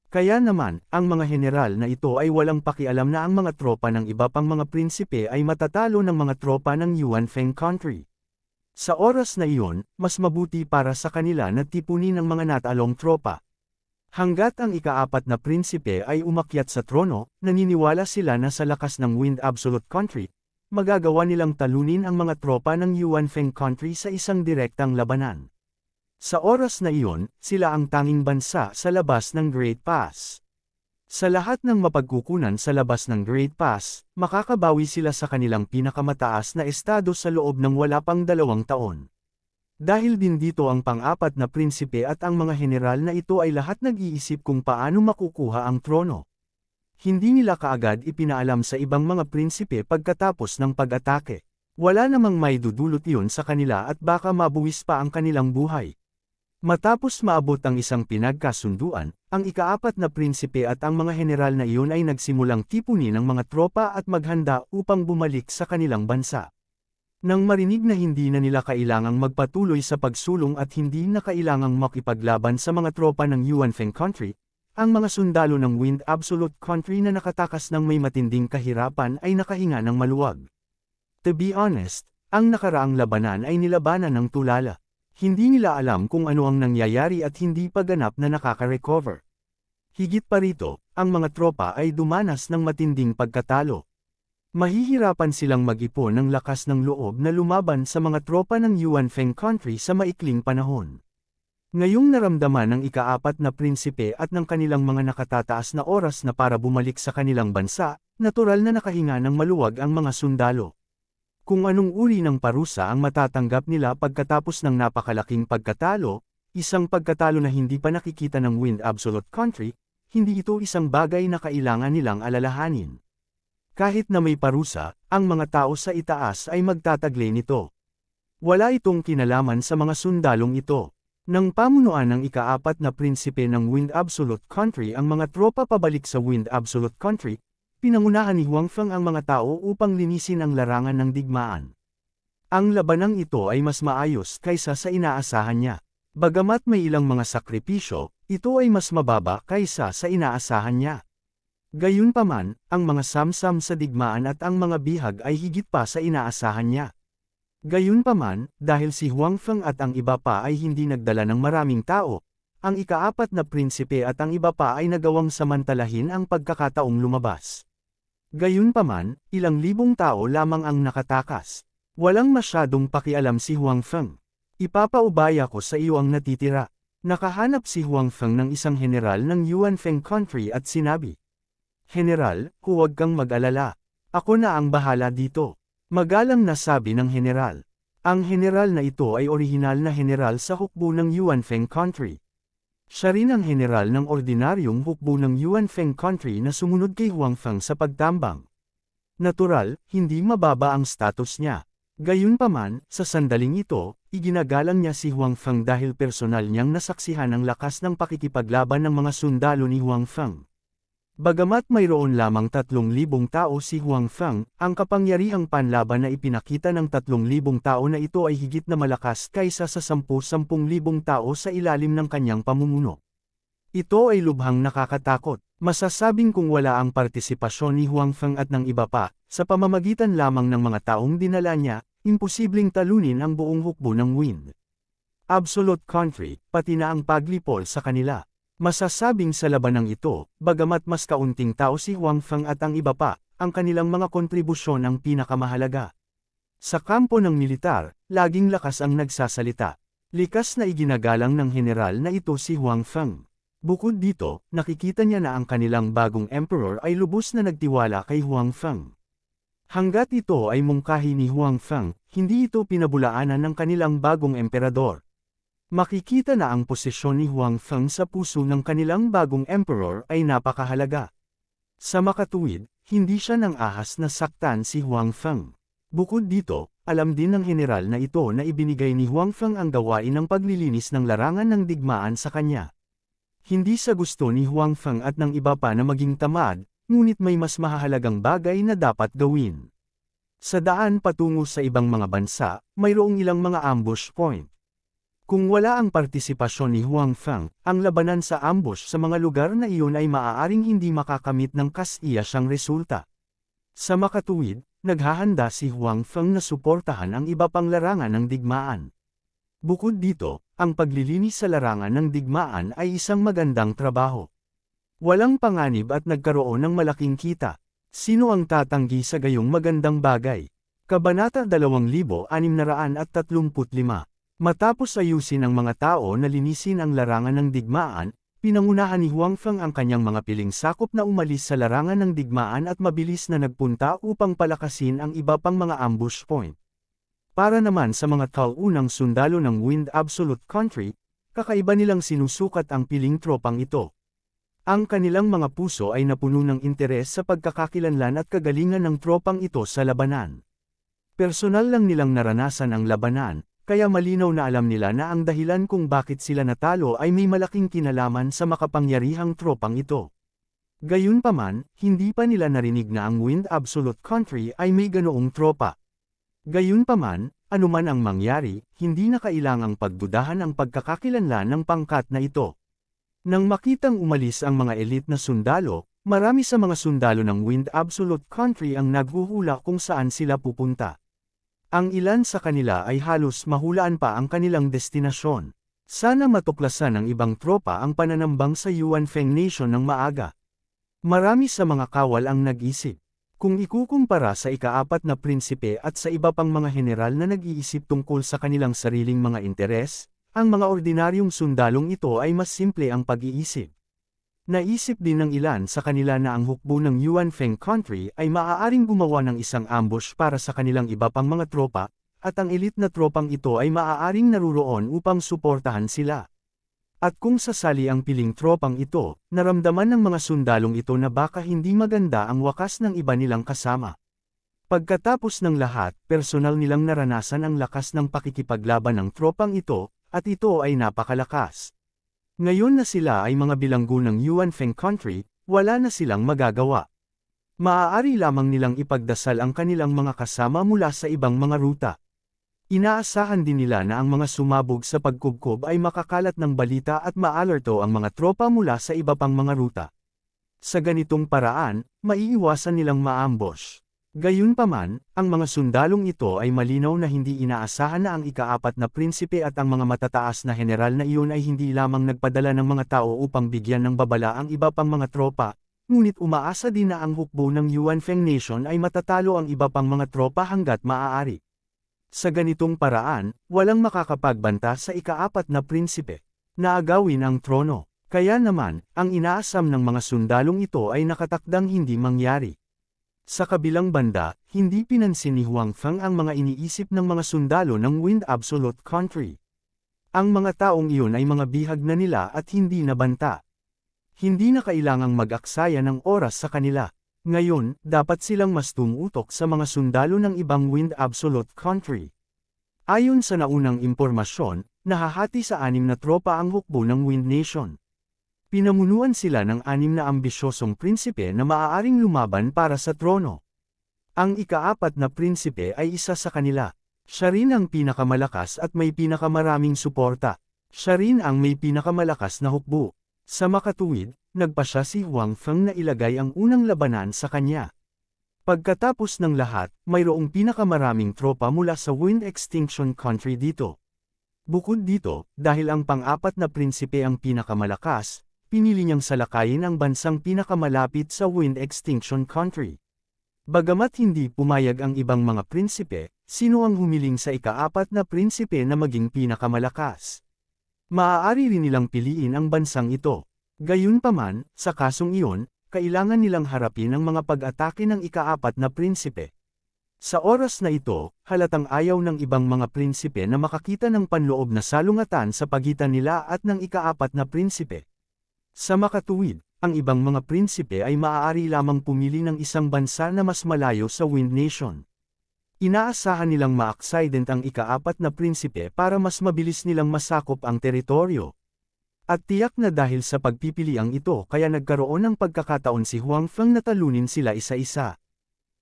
Kaya naman, ang mga general na ito ay walang pakialam na ang mga tropa ng iba pang mga prinsipe ay matatalo ng mga tropa ng Yuanfeng country. Sa oras na iyon, mas mabuti para sa kanila na tipunin ang mga natalong tropa. Hanggat ang ika-4 na prinsipe ay umakyat sa trono, naniniwala sila na sa lakas ng Wind Absolute Country, magagawa nilang talunin ang mga tropa ng Yuanfeng country sa isang direktang labanan. Sa oras na iyon, sila ang tanging bansa sa labas ng Great Pass. Sa lahat ng mapagkukunan sa labas ng Great Pass, makakabawi sila sa kanilang pinakamataas na estado sa loob ng wala pang 2 taon. Dahil din dito ang pang-4 na prinsipe at ang mga general na ito ay lahat nag-iisip kung paano makukuha ang trono. Hindi nila kaagad ipinaalam sa ibang mga prinsipe pagkatapos ng pag-atake. Wala namang maidudulot iyon sa kanila at baka mabuwis pa ang kanilang buhay. Matapos maabot ang isang pinagkasunduan, ang ikaapat na prinsipe at ang mga general na iyon ay nagsimulang tipunin ang mga tropa at maghanda upang bumalik sa kanilang bansa. Nang marinig na hindi na nila kailangang magpatuloy sa pagsulong at hindi na kailangang makipaglaban sa mga tropa ng Yuanfeng Country, ang mga sundalo ng Wind Absolute Country na nakatakas ng may matinding kahirapan ay nakahinga ng maluwag. To be honest, ang nakaraang labanan ay nilabanan ng tulala. Hindi nila alam kung ano ang nangyayari at hindi pa ganap na nakaka-recover. Higit pa rito, ang mga tropa ay dumanas ng matinding pagkatalo. Mahihirapan silang mag-ipon ng lakas ng loob na lumaban sa mga tropa ng Yuanfeng Country sa maikling panahon. Ngayong naramdaman ng ikaapat na prinsipe at ng kanilang mga nakatataas na oras na para bumalik sa kanilang bansa, natural na nakahinga ng maluwag ang mga sundalo. Kung anong uri ng parusa ang matatanggap nila pagkatapos ng napakalaking pagkatalo, isang pagkatalo na hindi pa nakikita ng Wind Absolute Country, hindi ito isang bagay na kailangan nilang alalahanin. Kahit na may parusa, ang mga tao sa itaas ay magtataglay nito. Wala itong kinalaman sa mga sundalong ito. Nang pamunuan ng ikaapat na prinsipe ng Wind Absolute Country ang mga tropa pabalik sa Wind Absolute Country, pinangunahan ni Huangfeng ang mga tao upang linisin ang larangan ng digmaan. Ang labanang ito ay mas maayos kaysa sa inaasahan niya. Bagamat may ilang mga sakripisyo, ito ay mas mababa kaysa sa inaasahan niya. Gayunpaman, ang mga samsam sa digmaan at ang mga bihag ay higit pa sa inaasahan niya. Gayunpaman, dahil si Huangfeng at ang iba pa ay hindi nagdala ng maraming tao, ang ikaapat na prinsipe at ang iba pa ay nagawang samantalahin ang pagkakataong lumabas. Gayunpaman, ilang libong tao lamang ang nakatakas. Walang masyadong pakialam si Huangfeng. Ipapaubaya ko sa iyo ang natitira. Nakahanap si Huangfeng ng isang general ng Yuanfeng Country at sinabi, "General, huwag kang mag-alala. Ako na ang bahala dito." Magalang na sabi ng general. Ang general na ito ay orihinal na general sa hukbo ng Yuanfeng Country. Siya rin ang general ng ordinaryong hukbo ng Yuanfeng Country na sumunod kay Huangfeng sa pagtambang. Natural, hindi mababa ang status niya. Gayunpaman, sa sandaling ito, iginagalang niya si Huangfeng dahil personal niyang nasaksihan ang lakas ng pakikipaglaban ng mga sundalo ni Huangfeng. Bagamat mayroon lamang 3,000 tao si Huangfeng, ang kapangyarihang panlaban na ipinakita ng 3,000 tao na ito ay higit na malakas kaysa sa 10,000 tao sa ilalim ng kanyang pamumuno. Ito ay lubhang nakakatakot. Masasabing kung wala ang partisipasyon ni Huangfeng at ng iba pa, sa pamamagitan lamang ng mga taong dinala niya, imposibleng talunin ang buong hukbo ng Wind Absolute Country, pati na ang paglipol sa kanila. Masasabing sa labanang ito, bagamat mas kaunting tao si Huangfeng at ang iba pa, ang kanilang mga kontribusyon ang pinakamahalaga. Sa kampo ng militar, laging lakas ang nagsasalita. Likas na iginagalang ng general na ito si Huangfeng. Bukod dito, nakikita niya na ang kanilang bagong emperor ay lubos na nagtiwala kay Huangfeng. Hanggat ito ay mungkahi ni Huangfeng, hindi ito pinabulaanan ng kanilang bagong emperador. Makikita na ang posisyon ni Huangfeng sa puso ng kanilang bagong emperor ay napakahalaga. Sa makatuwid, hindi siya nang ahas na saktan si Huangfeng. Bukod dito, alam din ng general na ito na ibinigay ni Huangfeng ang gawain ng paglilinis ng larangan ng digmaan sa kanya. Hindi sa gusto ni Huangfeng at ng iba pa na maging tamad, ngunit may mas mahahalagang bagay na dapat gawin. Sa daan patungo sa ibang mga bansa, mayroong ilang mga ambush point. Kung wala ang partisipasyon ni Huangfeng, ang labanan sa ambush sa mga lugar na iyon ay maaaring hindi makakamit ng kasiyasang resulta. Sa makatuwid, naghahanda si Huangfeng na suportahan ang iba pang larangan ng digmaan. Bukod dito, ang paglilinis sa larangan ng digmaan ay isang magandang trabaho. Walang panganib at nagkaroon ng malaking kita. Sino ang tatanggi sa gayong magandang bagay? Kabanata 2635. Matapos ayusin ang mga tao na linisin ang larangan ng digmaan, pinangunahan ni Huangfeng ang kanyang mga piling sakop na umalis sa larangan ng digmaan at mabilis na nagpunta upang palakasin ang iba pang mga ambush point. Para naman sa mga taunang sundalo ng Wind Absolute Country, kakaiba nilang sinusukat ang piling tropang ito. Ang kanilang mga puso ay napuno ng interes sa pagkakakilanlan at kagalingan ng tropang ito sa labanan. Personal lang nilang naranasan ang labanan, kaya malinaw na alam nila na ang dahilan kung bakit sila natalo ay may malaking kinalaman sa makapangyarihang tropang ito. Gayunpaman, hindi pa nila narinig na ang Wind Absolute Country ay may ganoong tropa. Gayunpaman, anuman ang mangyari, hindi na kailangang pagdudahan ang pagkakakilanlan ng pangkat na ito. Nang makitang umalis ang mga elite na sundalo, marami sa mga sundalo ng Wind Absolute Country ang naghuhula kung saan sila pupunta. Ang ilan sa kanila ay halos mahulaan pa ang kanilang destinasyon. Sana matuklasan ng ibang tropa ang pananambang sa Yuan Feng Nation ng maaga. Marami sa mga kawal ang nag-isip. Kung ikukumpara sa ika-4 na prinsipe at sa iba pang mga general na nag-iisip tungkol sa kanilang sariling mga interes, ang mga ordinaryong sundalong ito ay mas simple ang pag-iisip. Naisip din ng ilan sa kanila na ang hukbo ng Yuan Feng Country ay maaaring gumawa ng isang ambush para sa kanilang iba pang mga tropa, at ang elite na tropang ito ay maaaring naruroon upang suportahan sila. At kung sasali ang piling tropang ito, naramdaman ng mga sundalong ito na baka hindi maganda ang wakas ng iba nilang kasama. Pagkatapos ng lahat, personal nilang naranasan ang lakas ng pakikipaglaban ng tropang ito, at ito ay napakalakas. Ngayon na sila ay mga bilanggo ng Yuan Feng Country, wala na silang magagawa. Maaari lamang nilang ipagdasal ang kanilang mga kasama mula sa ibang mga ruta. Inaasahan din nila na ang mga sumabog sa pagkubkob ay makakalat ng balita at maalerto ang mga tropa mula sa iba pang mga ruta. Sa ganitong paraan, maiiwasan nilang maambush. Gayunpaman, ang mga sundalong ito ay malinaw na hindi inaasahan na ang ika-4 na prinsipe at ang mga matataas na general na iyon ay hindi lamang nagpadala ng mga tao upang bigyan ng babala ang iba pang mga tropa, ngunit umaasa din na ang hukbo ng Yuan Feng Nation ay matatalo ang iba pang mga tropa hanggat maaari. Sa ganitong paraan, walang makakapagbanta sa ika-4 na prinsipe. Naagawin ang trono. Kaya naman, ang inaasam ng mga sundalong ito ay nakatakdang hindi mangyari. Sa kabilang banda, hindi pinansin ni Huang Feng ang mga iniisip ng mga sundalo ng Wind Absolute Country. Ang mga taong iyon ay mga bihag na nila at hindi nabanta. Hindi na kailangang mag-aksaya ng oras sa kanila. Ngayon, dapat silang mas tumutok sa mga sundalo ng ibang Wind Absolute Country. Ayon sa naunang impormasyon, nahahati sa 6 na tropa ang hukbo ng Wind Nation. Pinamunuan sila ng 6 na ambisyosong prinsipe na maaaring lumaban para sa trono. Ang ika-4 na prinsipe ay isa sa kanila. Siya rin ang pinakamalakas at may pinakamaraming suporta. Siya rin ang may pinakamalakas na hukbo. Sa makatuwid, nagpasya si Huang Feng na ilagay ang unang labanan sa kanya. Pagkatapos ng lahat, mayroong pinakamaraming tropa mula sa Wind Extinction Country dito. Bukod dito, dahil ang pang-4 na prinsipe ang pinakamalakas, pinili niyang salakayin ang bansang pinakamalapit sa Wind Extinction Country. Bagamat hindi pumayag ang ibang mga prinsipe, sino ang humiling sa ika-4 na prinsipe na maging pinakamalakas? Maaari rin nilang piliin ang bansang ito. Gayunpaman, sa kasong iyon, kailangan nilang harapin ang mga pag-atake ng ika-4 na prinsipe. Sa oras na ito, halatang ayaw ng ibang mga prinsipe na makakita ng panloob na salungatan sa pagitan nila at ng ika-4 na prinsipe. Sa makatuwid, ang ibang mga prinsipe ay maaari lamang pumili ng isang bansa na mas malayo sa Wind Nation. Inaasahan nilang ma-accident ang ika-4 na prinsipe para mas mabilis nilang masakop ang teritoryo. At tiyak na dahil sa pagpipiliang ito kaya nagkaroon ng pagkakataon si Huang Feng na talunin sila isa-isa.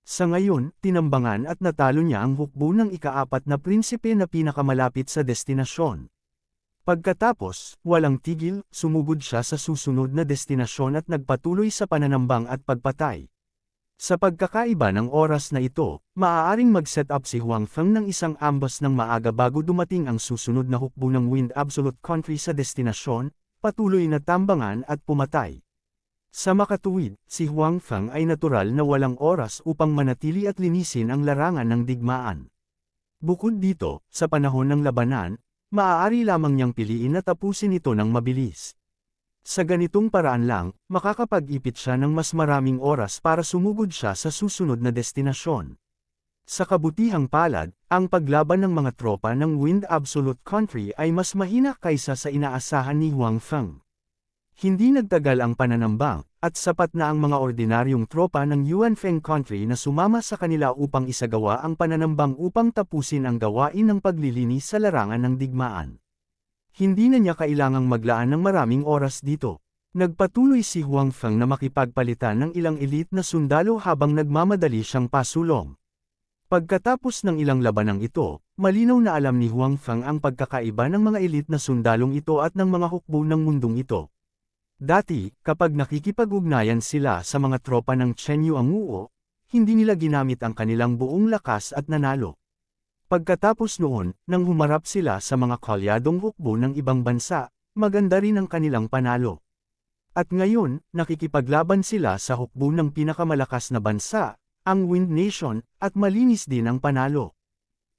Sa ngayon, tinambangan at natalo niya ang hukbo ng ika-4 na prinsipe na pinakamalapit sa destinasyon. Pagkatapos, walang tigil, sumugod siya sa susunod na destinasyon at nagpatuloy sa pananambang at pagpatay. Sa pagkakaiba ng oras na ito, maaaring mag-set up si Huang Feng ng isang ambush ng maaga bago dumating ang susunod na hukbo ng Wind Absolute Country sa destinasyon, patuloy na tambangan at pumatay. Sa makatuwid, si Huang Feng ay natural na walang oras upang manatili at linisin ang larangan ng digmaan. Bukod dito, sa panahon ng labanan, maaari lamang niyang piliin na tapusin ito ng mabilis. Sa ganitong paraan lang, makakapag-ipit siya ng mas maraming oras para sumugod siya sa susunod na destinasyon. Sa kabutihang palad, ang paglaban ng mga tropa ng Wind Absolute Country ay mas mahina kaysa sa inaasahan ni Huang Feng. Hindi nagtagal ang pananambang, at sapat na ang mga ordinaryong tropa ng Yuanfeng country na sumama sa kanila upang isagawa ang pananambang upang tapusin ang gawain ng paglilinis sa larangan ng digmaan. Hindi na niya kailangang maglaan ng maraming oras dito. Nagpatuloy si Huang Feng na makipagpalitan ng ilang elite na sundalo habang nagmamadali siyang pasulong. Pagkatapos ng ilang labanang ito, malinaw na alam ni Huang Feng ang pagkakaiba ng mga elite na sundalong ito at ng mga hukbo ng mundong ito. Dati, kapag nakikipag-ugnayan sila sa mga tropa ng Chen Yuanguo, hindi nila ginamit ang kanilang buong lakas at nanalo. Pagkatapos noon, nang humarap sila sa mga kalyadong hukbo ng ibang bansa, maganda rin ang kanilang panalo. At ngayon, nakikipaglaban sila sa hukbo ng pinakamalakas na bansa, ang Wind Nation, at malinis din ang panalo.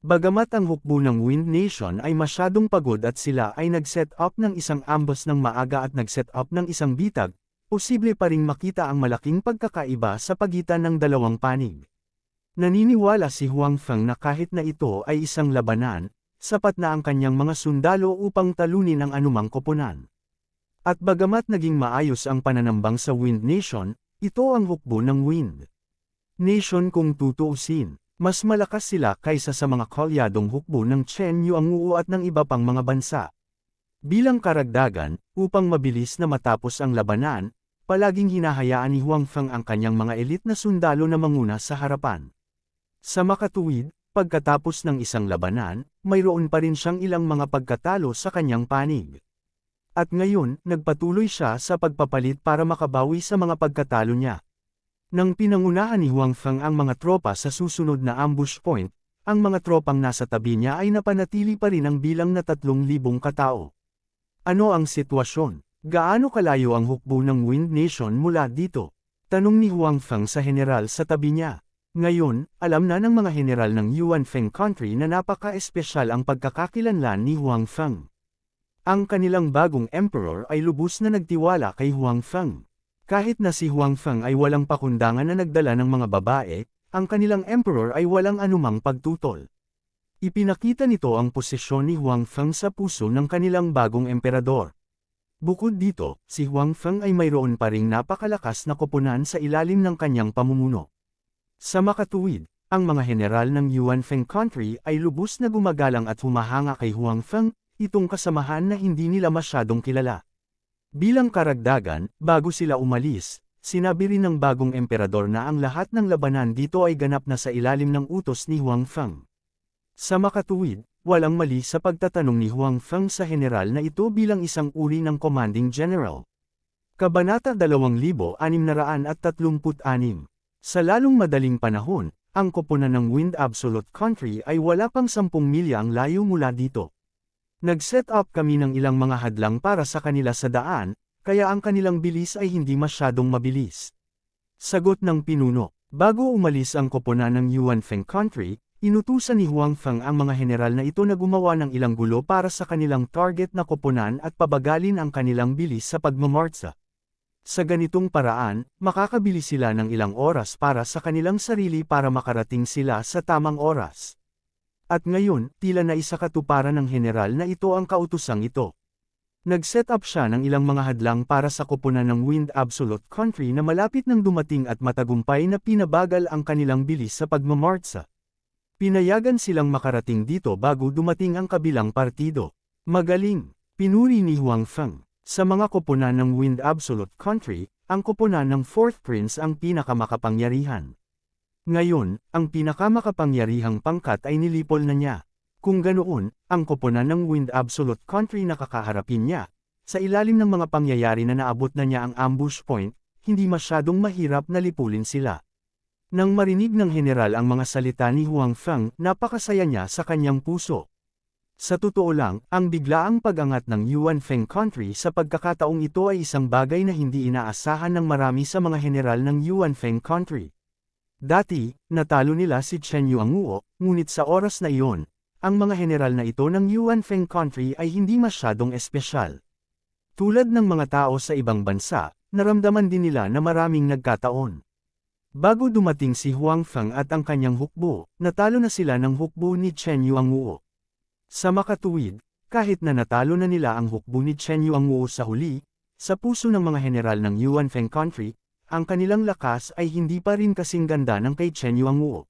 Bagamat ang hukbo ng Wind Nation ay masyadong pagod at sila ay nag-set up ng isang ambush ng maaga at nag-set up ng isang bitag, posible pa ring makita ang malaking pagkakaiba sa pagitan ng dalawang panig. Naniniwala si Huang Feng na kahit na ito ay isang labanan, sapat na ang kanyang mga sundalo upang talunin ang anumang koponan. At bagamat naging maayos ang pananambang sa Wind Nation, ito ang hukbo ng Wind Nation kung tutuusin. Mas malakas sila kaysa sa mga kalyadong hukbo ng Chen Yuanguo at ng iba pang mga bansa. Bilang karagdagan, upang mabilis na matapos ang labanan, palaging hinahayaan ni Huang Feng ang kanyang mga elite na sundalo na manguna sa harapan. Sa makatuwid, pagkatapos ng isang labanan, mayroon pa rin siyang ilang mga pagkatalo sa kanyang panig. At ngayon, nagpatuloy siya sa pagpapalit para makabawi sa mga pagkatalo niya. Nang pinangunahan ni Huang Feng ang mga tropa sa susunod na ambush point, ang mga tropang nasa tabi niya ay napanatili pa rin ang bilang na 3,000 katao. Ano ang sitwasyon? Gaano kalayo ang hukbo ng Wind Nation mula dito? Tanong ni Huang Feng sa general sa tabi niya. Ngayon, alam na ng mga general ng Yuanfeng country na napaka-espesyal ang pagkakakilanlan ni Huang Feng. Ang kanilang bagong emperor ay lubos na nagtiwala kay Huang Feng. Kahit na si Huang Feng ay walang pakundangan na nagdala ng mga babae, ang kanilang emperor ay walang anumang pagtutol. Ipinakita nito ang posisyon ni Huang Feng sa puso ng kanilang bagong emperador. Bukod dito, si Huang Feng ay mayroon pa ring napakalakas na koponan sa ilalim ng kanyang pamumuno. Sa makatuwid, ang mga general ng Yuanfeng country ay lubos na gumagalang at humahanga kay Huang Feng, itong kasamahan na hindi nila masyadong kilala. Bilang karagdagan, bago sila umalis, sinabi rin ng bagong emperador na ang lahat ng labanan dito ay ganap na sa ilalim ng utos ni Huang Feng. Sa makatuwid, walang mali sa pagtatanong ni Huang Feng sa general na ito bilang isang uri ng commanding general. Kabanata 2636. Sa lalong madaling panahon, ang koponan ng Wind Absolute Country ay wala pang 10 milya ang layo mula dito. Nag-set up kami ng ilang mga hadlang para sa kanila sa daan, kaya ang kanilang bilis ay hindi masyadong mabilis. Sagot ng pinuno. Bago umalis ang koponan ng Yuanfeng country, inutusan ni Huang Feng ang mga general na ito na gumawa ng ilang gulo para sa kanilang target na koponan at pabagalin ang kanilang bilis sa pagmamartsa. Sa ganitong paraan, makakabili sila ng ilang oras para sa kanilang sarili para makarating sila sa tamang oras. At ngayon, tila na isakatuparan ng general na ito ang kautusang ito. Nag-set up siya ng ilang mga hadlang para sa koponan ng Wind Absolute Country na malapit nang dumating at matagumpay na pinabagal ang kanilang bilis sa pagmamartsa. Pinayagan silang makarating dito bago dumating ang kabilang partido. Magaling! Pinuri ni Huang Feng. Sa mga koponan ng Wind Absolute Country, ang koponan ng Fourth Prince ang pinakamakapangyarihan. Ngayon, ang pinakamakapangyarihang pangkat ay nilipol na niya. Kung ganoon, ang koponan ng Wind Absolute Country na kakaharapin niya, sa ilalim ng mga pangyayari na naabot na niya ang ambush point, hindi masyadong mahirap na lipulin sila. Nang marinig ng general ang mga salita ni Huang Feng, napakasaya niya sa kanyang puso. Sa totoo lang, ang biglaang pag-angat ng Yuanfeng country sa pagkakataong ito ay isang bagay na hindi inaasahan ng marami sa mga general ng Yuanfeng country. Dati, natalo nila si Chen Yuanguo, ngunit sa oras na iyon, ang mga general na ito ng Yuanfeng country ay hindi masyadong espesyal. Tulad ng mga tao sa ibang bansa, naramdaman din nila na maraming nagkataon. Bago dumating si Huang Feng at ang kanyang hukbo, natalo na sila ng hukbo ni Chen Yuanguo. Sa makatuwid, kahit na natalo na nila ang hukbo ni Chen Yuanguo sa huli, sa puso ng mga general ng Yuan Feng country, ang kanilang lakas ay hindi pa rin kasing ganda ng kay Chen Yuanguo.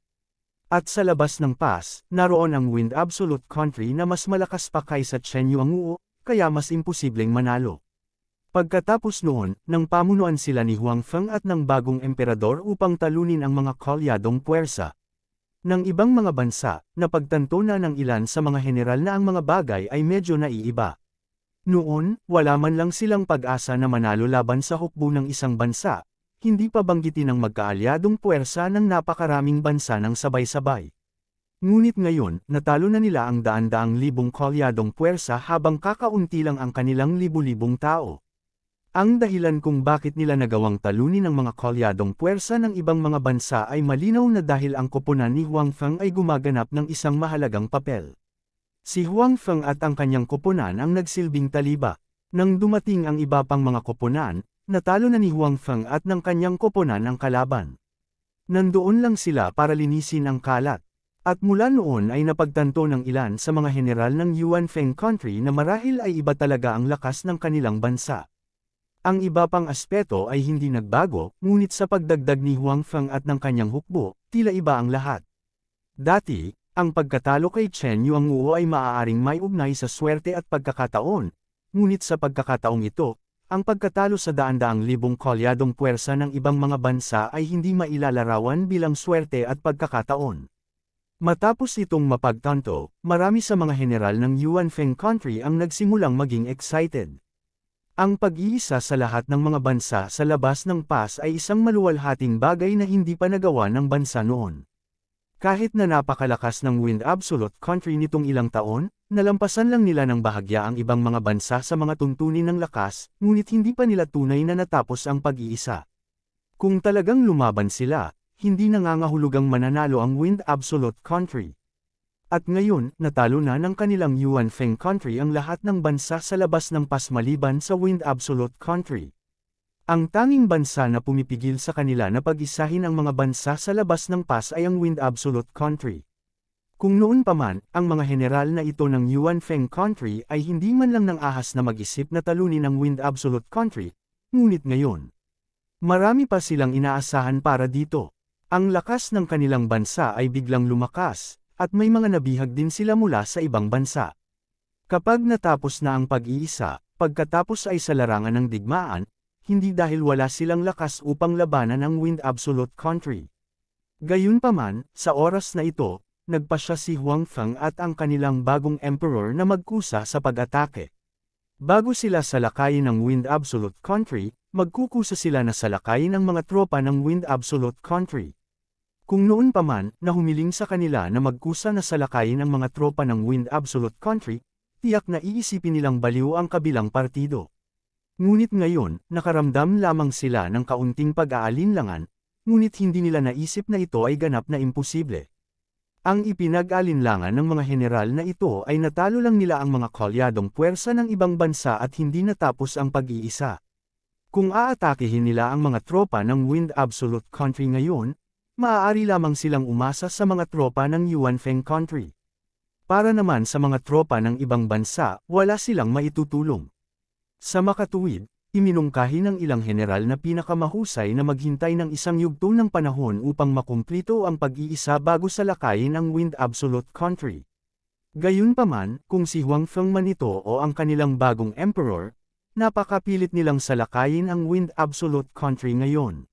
At sa labas ng pass, naroon ang Wind Absolute country na mas malakas pa kaysa Chen Yuanguo, kaya mas imposibleng manalo. Pagkatapos noon, nang pamunuan sila ni Huang Feng at ng bagong emperador upang talunin ang mga kolyadong puwersa ng ibang mga bansa, napagtanto na ng ilan sa mga general na ang mga bagay ay medyo naiiba. Noon, wala man lang silang pag-asa na manalo laban sa hukbo ng isang bansa, hindi pa banggitin ang magkaalyadong puwersa ng napakaraming bansa ng sabay-sabay. Ngunit ngayon, natalo na nila ang daan-daang libong kolyadong puwersa habang kakaunti lang ang kanilang libu-libong tao. Ang dahilan kung bakit nila nagawang talunin ang mga kolyadong puwersa ng ibang mga bansa ay malinaw na dahil ang koponan ni Huang Feng ay gumaganap ng isang mahalagang papel. Si Huang Feng at ang kanyang koponan ang nagsilbing taliba. Nang dumating ang iba pang mga koponan, natalo na ni Huang Feng at ng kanyang koponan ang kalaban. Nandoon lang sila para linisin ang kalat. At mula noon ay napagtanto ng ilan sa mga general ng Yuan Feng country na marahil ay iba talaga ang lakas ng kanilang bansa. Ang iba pang aspeto ay hindi nagbago, ngunit sa pagdagdag ni Huang Feng at ng kanyang hukbo, tila iba ang lahat. Dati, ang pagkatalo kay Chen Yuanguo ay maaaring may ugnay sa swerte at pagkakataon, ngunit sa pagkakataong ito, ang pagkatalo sa daan-daang libong kolyadong puwersa ng ibang mga bansa ay hindi mailalarawan bilang swerte at pagkakataon. Matapos itong mapagtanto, marami sa mga general ng Yuan Feng country ang nagsimulang maging excited. Ang pag-iisa sa lahat ng mga bansa sa labas ng pass ay isang maluwalhating bagay na hindi pa nagawa ng bansa noon. Kahit na napakalakas ng Wind Absolute country nitong ilang taon, nalampasan lang nila ng bahagya ang ibang mga bansa sa mga tuntunin ng lakas, ngunit hindi pa nila tunay na natapos ang pag-iisa. Kung talagang lumaban sila, hindi nangangahulugang mananalo ang Wind Absolute country. At ngayon, natalo na ng kanilang Yuan Feng country ang lahat ng bansa sa labas ng pass maliban sa Wind Absolute country. Ang tanging bansa na pumipigil sa kanila na pag-isahin ang mga bansa sa labas ng pass ay ang Wind Absolute country. Kung noon pa man, ang mga general na ito ng Yuan Feng country ay hindi man lang nang ahas na mag-isip na talunin ang Wind Absolute country, ngunit ngayon, marami pa silang inaasahan para dito. Ang lakas ng kanilang bansa ay biglang lumakas, at may mga nabihag din sila mula sa ibang bansa. Kapag natapos na ang pag-iisa, pagkatapos ay sa larangan ng digmaan, hindi dahil wala silang lakas upang labanan ang Wind Absolute country. Gayunpaman, sa oras na ito, nagpasya si Huang Feng at ang kanilang bagong emperor na magkusa sa pag-atake. Bago sila salakayin ng Wind Absolute country, magkukusa sila na salakayin ang mga tropa ng Wind Absolute country. Kung noon pa man, na humiling sa kanila na magkusa na salakayin ang mga tropa ng Wind Absolute country, tiyak na iisipin nilang baliw ang kabilang partido. Ngunit ngayon, nakaramdam lamang sila ng kaunting pag-aalinlangan, ngunit hindi nila naisip na ito ay ganap na imposible. Ang ipinag-alinlangan ng mga general na ito ay natalo lang nila ang mga kolyadong puwersa ng ibang bansa at hindi natapos ang pag-iisa. Kung aatakihin nila ang mga tropa ng Wind Absolute country ngayon, maaari lamang silang umasa sa mga tropa ng Yuan Feng country. Para naman sa mga tropa ng ibang bansa, wala silang maitutulong. Sa makatuwid, iminungkahi ng ilang general na pinakamahusay na maghintay ng isang yugto ng panahon upang makumplito ang pag-iisa bago salakayin ang Wind Absolute country. Gayunpaman, kung si Huang Feng man ito o ang kanilang bagong emperor, napakapilit nilang salakayin ang Wind Absolute country ngayon.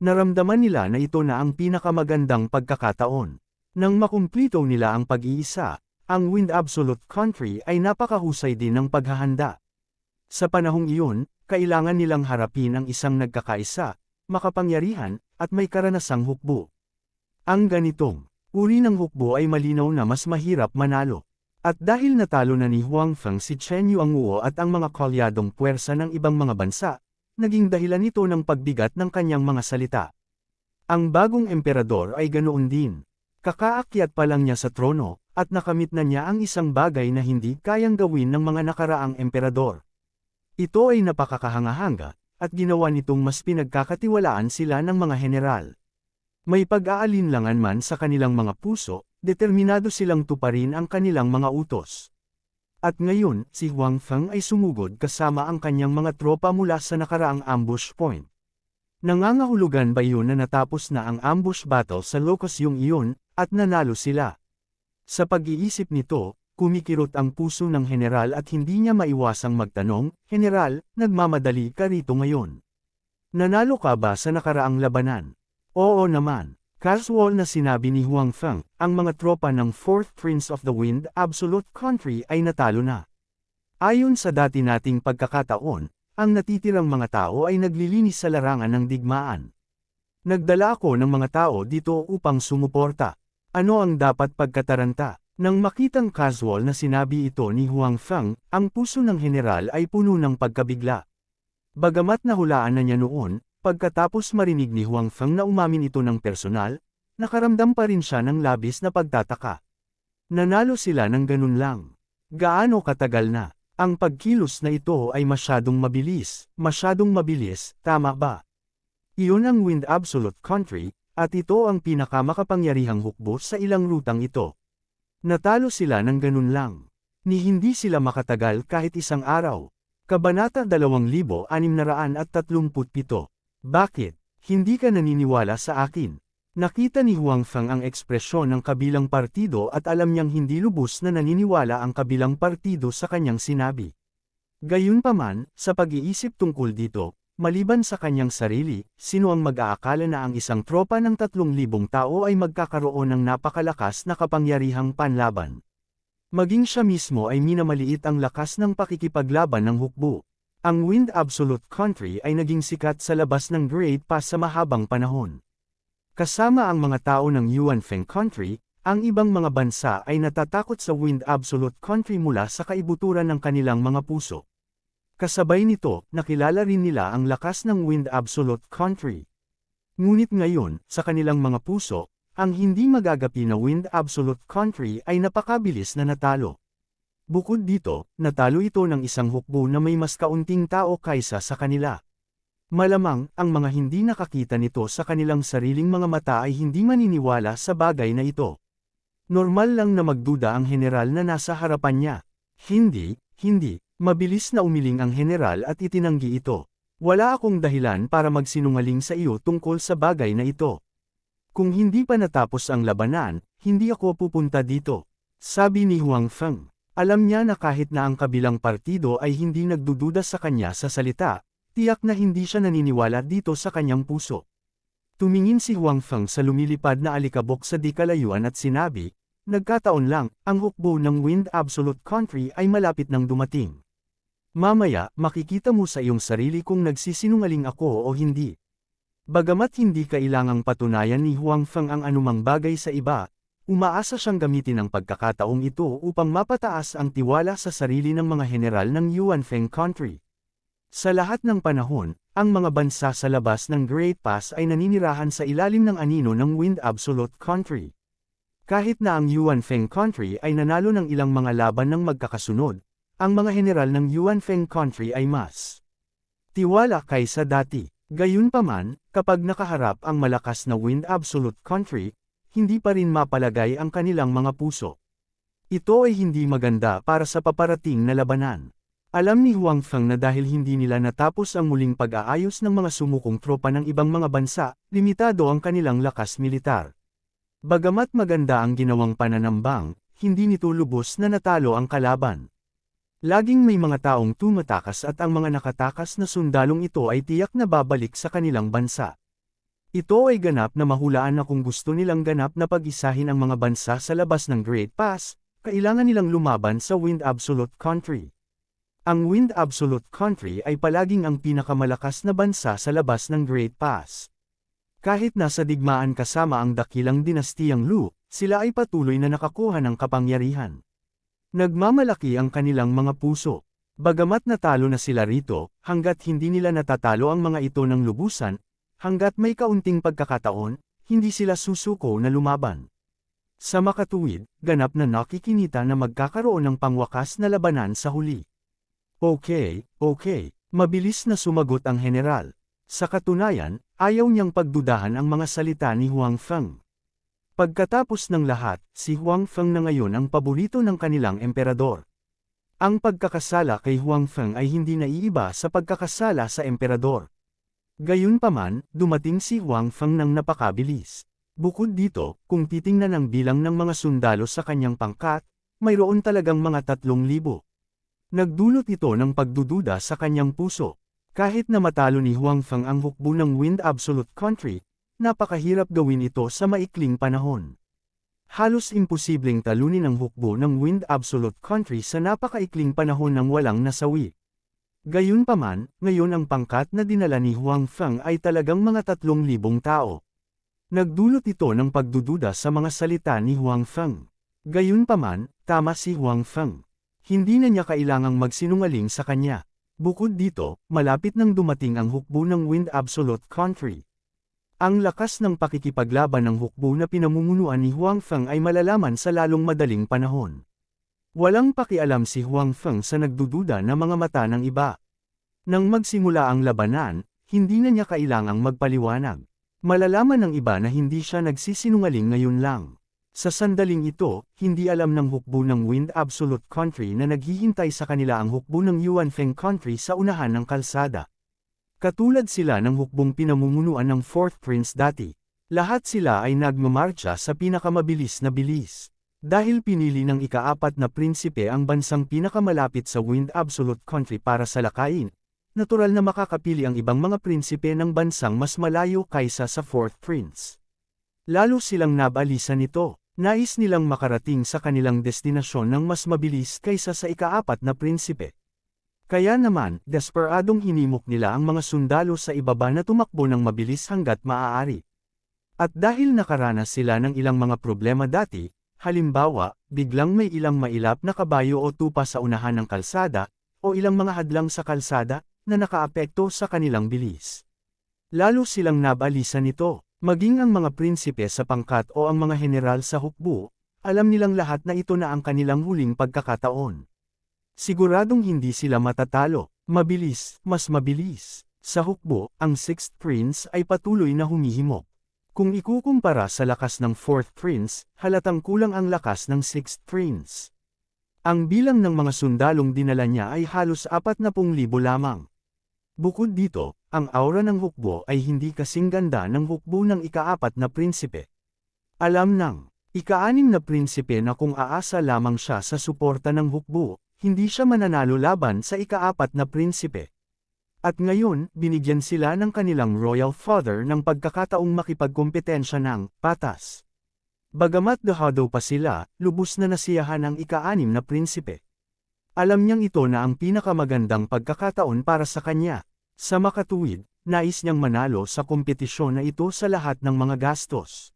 Naramdaman nila na ito na ang pinakamagandang pagkakataon. Nang makumplito nila ang pag-iisa, ang Wind Absolute country ay napakahusay din ng paghahanda. Sa panahong iyon, kailangan nilang harapin ang isang nagkakaisa, makapangyarihan, at may karanasang hukbo. Ang ganitong uri ng hukbo ay malinaw na mas mahirap manalo. At dahil natalo na ni Huang Feng si Chen Yuanguo at ang mga kolyadong puwersa ng ibang mga bansa, naging dahilan ito ng pagbigat ng kanyang mga salita. Ang bagong emperador ay ganoon din. Kakaakyat pa lang niya sa trono, at nakamit na niya ang isang bagay na hindi kayang gawin ng mga nakaraang emperador. Ito ay napakakahanga-hanga, at ginawa nitong mas pinagkakatiwalaan sila ng mga general. May pag-aalinlangan man sa kanilang mga puso, determinado silang tuparin ang kanilang mga utos. At ngayon, si Huang Feng ay sumugod kasama ang kanyang mga tropa mula sa nakaraang ambush point. Nangangahulugan ba yun na natapos na ang ambush battle sa Locust yung iyon, at nanalo sila? Sa pag-iisip nito, kumikirot ang puso ng general at hindi niya maiwasang magtanong, "General, nagmamadali ka rito ngayon. Nanalo ka ba sa nakaraang labanan?" "Oo naman." Casual na sinabi ni Huang Feng, ang mga tropa ng 4th Prince of the Wind Absolute Country ay natalo na. Ayon sa dati nating pagkakataon, ang natitirang mga tao ay naglilinis sa larangan ng digmaan. Nagdala ako ng mga tao dito upang sumuporta. Ano ang dapat pagkataranta? Nang makitang casual na sinabi ito ni Huang Feng, ang puso ng general ay puno ng pagkabigla. Bagamat nahulaan na niya noon, pagkatapos marinig ni Huang Feng na umamin ito ng personal, nakaramdam pa rin siya ng labis na pagtataka. Nanalo sila ng ganun lang. Gaano katagal na? Ang pagkilos na ito ay masyadong mabilis, tama ba? Iyon ang Wind Absolute Country, at ito ang pinakamakapangyarihang hukbo sa ilang rutang ito. Natalo sila ng ganun lang. Ni hindi sila makatagal kahit isang araw. Kabanata 2637. Bakit? Hindi ka naniniwala sa akin? Nakita ni Huang Feng ang ekspresyon ng kabilang partido at alam niyang hindi lubos na naniniwala ang kabilang partido sa kanyang sinabi. Gayunpaman, sa pag-iisip tungkol dito, maliban sa kanyang sarili, sino ang mag-aakala na ang isang tropa ng 3,000 tao ay magkakaroon ng napakalakas na kapangyarihang panlaban? Maging siya mismo ay minamaliit ang lakas ng pakikipaglaban ng hukbo. Ang Wind Absolute Country ay naging sikat sa labas ng Great Pass sa mahabang panahon. Kasama ang mga tao ng Yuanfeng Country, ang ibang mga bansa ay natatakot sa Wind Absolute Country mula sa kaibuturan ng kanilang mga puso. Kasabay nito, nakilala rin nila ang lakas ng Wind Absolute Country. Ngunit ngayon, sa kanilang mga puso, ang hindi magagapi na Wind Absolute Country ay napakabilis na natalo. Bukod dito, natalo ito ng isang hukbo na may mas kaunting tao kaysa sa kanila. Malamang, ang mga hindi nakakita nito sa kanilang sariling mga mata ay hindi maniniwala sa bagay na ito. Normal lang na magduda ang general na nasa harapan niya. Hindi. Mabilis na umiling ang general at itinanggi ito. Wala akong dahilan para magsinungaling sa iyo tungkol sa bagay na ito. Kung hindi pa natapos ang labanan, hindi ako pupunta dito. Sabi ni Huang Feng. Alam niya na kahit na ang kabilang partido ay hindi nagdududa sa kanya sa salita, tiyak na hindi siya naniniwala dito sa kanyang puso. Tumingin si Huang Feng sa lumilipad na alikabok sa di kalayuan at sinabi, "Nagkataon lang, ang hukbo ng Wind Absolute Country ay malapit nang dumating. Mamaya, makikita mo sa iyong sarili kung nagsisinungaling ako o hindi." Bagamat hindi kailangang patunayan ni Huang Feng ang anumang bagay sa iba, umaasa siyang gamitin ang pagkakataong ito upang mapataas ang tiwala sa sarili ng mga general ng Yuanfeng Country. Sa lahat ng panahon, ang mga bansa sa labas ng Great Pass ay naninirahan sa ilalim ng anino ng Wind Absolute Country. Kahit na ang Yuanfeng Country ay nanalo ng ilang mga laban ng magkakasunod, ang mga general ng Yuanfeng Country ay mas tiwala kaysa dati. Gayunpaman, kapag nakaharap ang malakas na Wind Absolute Country, hindi pa rin mapalagay ang kanilang mga puso. Ito ay hindi maganda para sa paparating na labanan. Alam ni Huang Feng na dahil hindi nila natapos ang muling pag-aayos ng mga sumukong tropa ng ibang mga bansa, limitado ang kanilang lakas militar. Bagamat maganda ang ginawang pananambang, hindi nito lubos na natalo ang kalaban. Laging may mga taong tumatakas at ang mga nakatakas na sundalong ito ay tiyak na babalik sa kanilang bansa. Ito ay ganap na mahulaan na kung gusto nilang ganap na pag-isahin ang mga bansa sa labas ng Great Pass, kailangan nilang lumaban sa Wind Absolute Country. Ang Wind Absolute Country ay palaging ang pinakamalakas na bansa sa labas ng Great Pass. Kahit nasa digmaan kasama ang dakilang dinastiyang Lu, sila ay patuloy na nakakuha ng kapangyarihan. Nagmamalaki ang kanilang mga puso. Bagamat natalo na sila rito, hanggat hindi nila natatalo ang mga ito ng lubusan, hanggat may kaunting pagkakataon, hindi sila susuko na lumaban. Sa makatuwid, ganap na nakikinita na magkakaroon ng pangwakas na labanan sa huli. Okay, mabilis na sumagot ang general. Sa katunayan, ayaw niyang pagdudahan ang mga salita ni Huang Feng. Pagkatapos ng lahat, si Huang Feng na ngayon ang paborito ng kanilang emperador. Ang pagkakasala kay Huang Feng ay hindi naiiba sa pagkakasala sa emperador. Gayunpaman, dumating si Huang Feng ng napakabilis. Bukod dito, kung titingnan ang bilang ng mga sundalo sa kanyang pangkat, mayroon talagang mga 3,000. Nagdulot ito ng pagdududa sa kanyang puso. Kahit na matalo ni Huang Feng ang hukbo ng Wind Absolute Country, napakahirap gawin ito sa maikling panahon. Halos imposibleng talunin ang hukbo ng Wind Absolute Country sa napakaikling panahon ng walang nasawi. Gayunpaman, ngayon ang pangkat na dinala ni Huang Feng ay talagang mga 3,000 tao. Nagdulot ito ng pagdududa sa mga salita ni Huang Feng. Gayunpaman, tama si Huang Feng. Hindi na niya kailangang magsinungaling sa kanya. Bukod dito, malapit nang dumating ang hukbo ng Wind Absolute Country. Ang lakas ng pakikipaglaban ng hukbo na pinamumunuan ni Huang Feng ay malalaman sa lalong madaling panahon. Walang pakialam si Huang Feng sa nagdududa na mga mata ng iba. Nang magsimula ang labanan, hindi na niya kailangang magpaliwanag. Malalaman ng iba na hindi siya nagsisinungaling ngayon lang. Sa sandaling ito, hindi alam ng hukbo ng Wind Absolute Country na naghihintay sa kanila ang hukbo ng Yuan Feng Country sa unahan ng kalsada. Katulad sila ng hukbong pinamumunuan ng 4th Prince dati. Lahat sila ay nagmamarcha sa pinakamabilis na bilis. Dahil pinili ng ika-4 na prinsipe ang bansang pinakamalapit sa Wind Absolute Country para salakayin, natural na makakapili ang ibang mga prinsipe ng bansang mas malayo kaysa sa 4th Prince. Lalo silang nabalisa nito, nais nilang makarating sa kanilang destinasyon ng mas mabilis kaysa sa ika-4 na prinsipe. Kaya naman, desperadong hinimok nila ang mga sundalo sa ibaba na tumakbo ng mabilis hanggat maaari. At dahil nakaranas sila ng ilang mga problema dati, halimbawa, biglang may ilang mailap na kabayo o tupa sa unahan ng kalsada, o ilang mga hadlang sa kalsada, na nakaapekto sa kanilang bilis. Lalo silang nabalisa nito, maging ang mga prinsipe sa pangkat o ang mga general sa hukbo, alam nilang lahat na ito na ang kanilang huling pagkakataon. Siguradong hindi sila matatalo, mabilis, mas mabilis. Sa hukbo, ang 6th Prince ay patuloy na humihimok. Kung ikukumpara sa lakas ng 4th Prince, halatang kulang ang lakas ng 6th Prince. Ang bilang ng mga sundalong dinala niya ay halos 40,000 lamang. Bukod dito, ang aura ng hukbo ay hindi kasing ganda ng hukbo ng ika-4 na prinsipe. Alam ng ika-6 na prinsipe na kung aasa lamang siya sa suporta ng hukbo, hindi siya mananalo laban sa ika-4 na prinsipe. At ngayon, binigyan sila ng kanilang royal father ng pagkakataong makipagkompetensya ng patas. Bagamat dahado pa sila, lubos na nasiyahan ang ika-6 na prinsipe. Alam niyang ito na ang pinakamagandang pagkakataon para sa kanya. Sa makatuwid, nais niyang manalo sa kompetisyon na ito sa lahat ng mga gastos.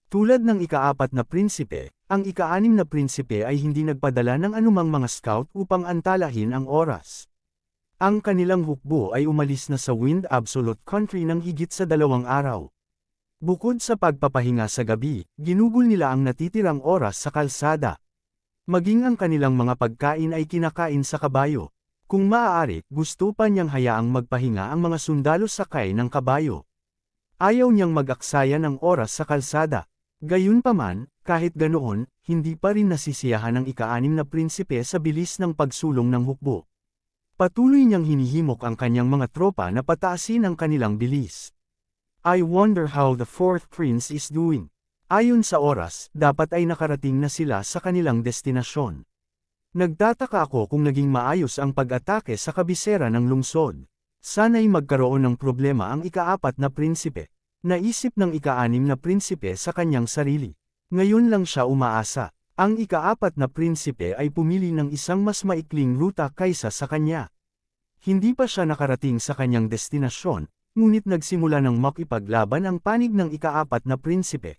Tulad ng ika-4 na prinsipe, ang ika-6 na prinsipe ay hindi nagpadala ng anumang mga scout upang antalahin ang oras. Ang kanilang hukbo ay umalis na sa Wind Absolute Country ng higit sa 2 araw. Bukod sa pagpapahinga sa gabi, ginugol nila ang natitirang oras sa kalsada. Maging ang kanilang mga pagkain ay kinakain sa kabayo. Kung maaari, gusto pa niyang hayaang magpahinga ang mga sundalo sakay ng kabayo. Ayaw niyang mag-aksaya ng oras sa kalsada. Gayunpaman, kahit ganoon, hindi pa rin nasisiyahan ang ika-6 na prinsipe sa bilis ng pagsulong ng hukbo. Patuloy niyang hinihimok ang kanyang mga tropa na pataasin ang kanilang bilis. I wonder how the 4th Prince is doing. Ayon sa oras, dapat ay nakarating na sila sa kanilang destinasyon. Nagtataka ako kung naging maayos ang pag-atake sa kabisera ng lungsod. Sana'y magkaroon ng problema ang ika-4 na prinsipe. Naisip ng ika-6 na prinsipe sa kanyang sarili. Ngayon lang siya umaasa. Ang ika-4 na prinsipe ay pumili ng isang mas maikling ruta kaysa sa kanya. Hindi pa siya nakarating sa kanyang destinasyon, ngunit nagsimula ng makipaglaban ang panig ng ika-4 na prinsipe.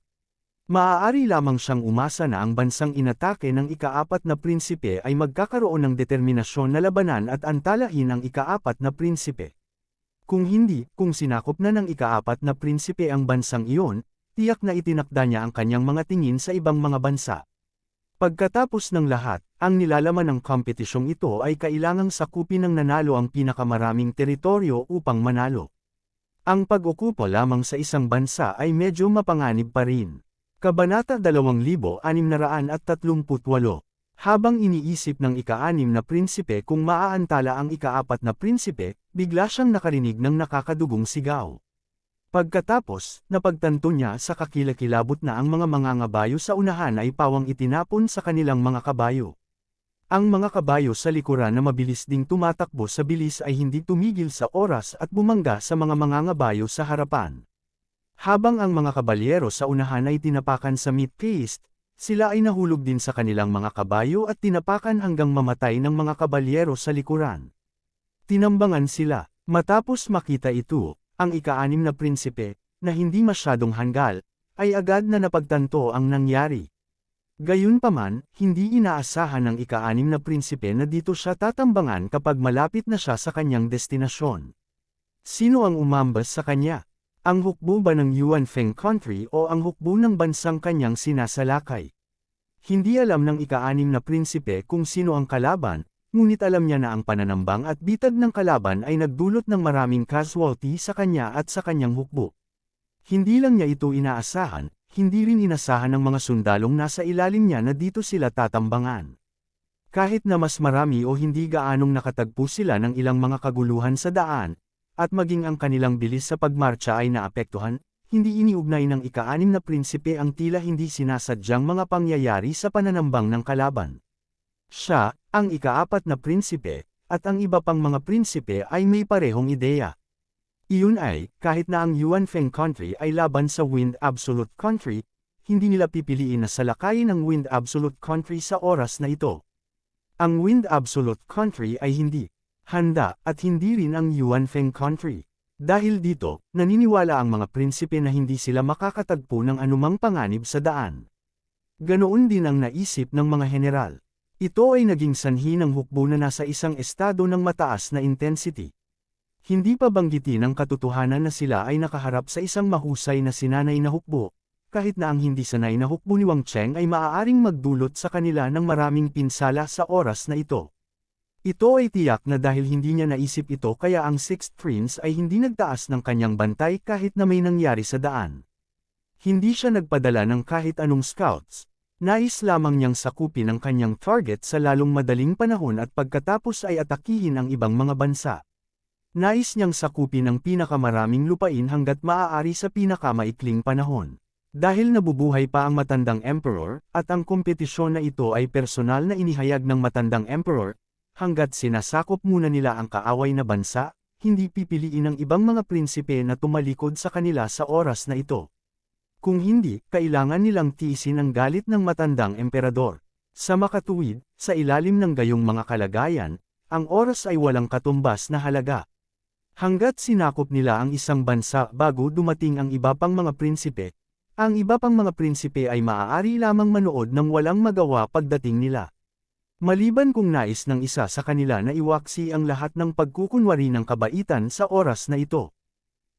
Maaari lamang siyang umasa na ang bansang inatake ng ika-4 na prinsipe ay magkakaroon ng determinasyon na labanan at antalahin ang ika-4 na prinsipe. Kung hindi, kung sinakop na ng ika-4 na prinsipe ang bansang iyon, tiyak na itinakda niya ang kanyang mga tingin sa ibang mga bansa. Pagkatapos ng lahat, ang nilalaman ng kompetisyong ito ay kailangang sakupin ng nanalo ang pinakamaraming teritoryo upang manalo. Ang pag-okupo lamang sa isang bansa ay medyo mapanganib pa rin. Kabanata 2638. Habang iniisip ng ika-6 na prinsipe kung maaantala ang ika-4 na prinsipe, bigla siyang nakarinig ng nakakadugong sigaw. Pagkatapos, napagtanto niya sa kakilakilabot na ang mga mangangabayo sa unahan ay pawang itinapon sa kanilang mga kabayo. Ang mga kabayo sa likuran na mabilis ding tumatakbo sa bilis ay hindi tumigil sa oras at bumangga sa mga mangangabayo sa harapan. Habang ang mga kabalyero sa unahan ay tinapakan sa meat paste, sila ay nahulog din sa kanilang mga kabayo at tinapakan hanggang mamatay ng mga kabalyero sa likuran. Tinambangan sila. Matapos makita ito, ang ika-6 na prinsipe, na hindi masyadong hanggal, ay agad na napagtanto ang nangyari. Gayunpaman, hindi inaasahan ng ika-6 na prinsipe na dito siya tatambangan kapag malapit na siya sa kanyang destinasyon. Sino ang umambas sa kanya? Ang hukbo ba ng Yuan Feng country o ang hukbo ng bansang kanyang sinasalakay? Hindi alam ng ika-6 na prinsipe kung sino ang kalaban, ngunit alam niya na ang pananambang at bitag ng kalaban ay nagdulot ng maraming casualty sa kanya at sa kanyang hukbo. Hindi lang niya ito inaasahan, hindi rin inasahan ng mga sundalong nasa ilalim niya na dito sila tatambangan. Kahit na mas marami o hindi gaanong nakatagpo sila ng ilang mga kaguluhan sa daan, at maging ang kanilang bilis sa pagmarcha ay naapektuhan, hindi iniugnay ng ika-6 na prinsipe ang tila hindi sinasadyang mga pangyayari sa pananambang ng kalaban. Siya, ang ika-4 na prinsipe, at ang iba pang mga prinsipe ay may parehong ideya. Iyon ay, kahit na ang Yuan Feng country ay laban sa Wind Absolute country, hindi nila pipiliin na salakayin ang Wind Absolute country sa oras na ito. Ang Wind Absolute country ay hindi handa at hindi rin ang Yuan Feng country. Dahil dito, naniniwala ang mga prinsipe na hindi sila makakatagpo ng anumang panganib sa daan. Ganoon din ang naisip ng mga general. Ito ay naging sanhi ng hukbo na nasa isang estado ng mataas na intensity. Hindi pa banggitin ang katotohanan na sila ay nakaharap sa isang mahusay na sinanay na hukbo, kahit na ang hindi sanay na hukbo ni Wang Cheng ay maaaring magdulot sa kanila ng maraming pinsala sa oras na ito. Ito ay tiyak na dahil hindi niya naisip ito kaya ang Sixth Prince ay hindi nagtaas ng kanyang bantay kahit na may nangyari sa daan. Hindi siya nagpadala ng kahit anong scouts. Nais lamang niyang sakupin ang kanyang target sa lalong madaling panahon at pagkatapos ay atakihin ang ibang mga bansa. Nais niyang sakupin ang pinakamaraming lupain hanggat maaari sa pinakamaikling panahon. Dahil nabubuhay pa ang matandang emperor, at ang kompetisyon na ito ay personal na inihayag ng matandang emperor, hanggat sinasakop muna nila ang kaaway na bansa, hindi pipiliin ng ibang mga prinsipe na tumalikod sa kanila sa oras na ito. Kung hindi, kailangan nilang tiisin ang galit ng matandang emperador. Sa makatuwid, sa ilalim ng gayong mga kalagayan, ang oras ay walang katumbas na halaga. Hanggat sinakop nila ang isang bansa bago dumating ang iba pang mga prinsipe, ang iba pang mga prinsipe ay maaari lamang manood ng walang magawa pagdating nila. Maliban kung nais ng isa sa kanila na iwaksi ang lahat ng pagkukunwari ng kabaitan sa oras na ito.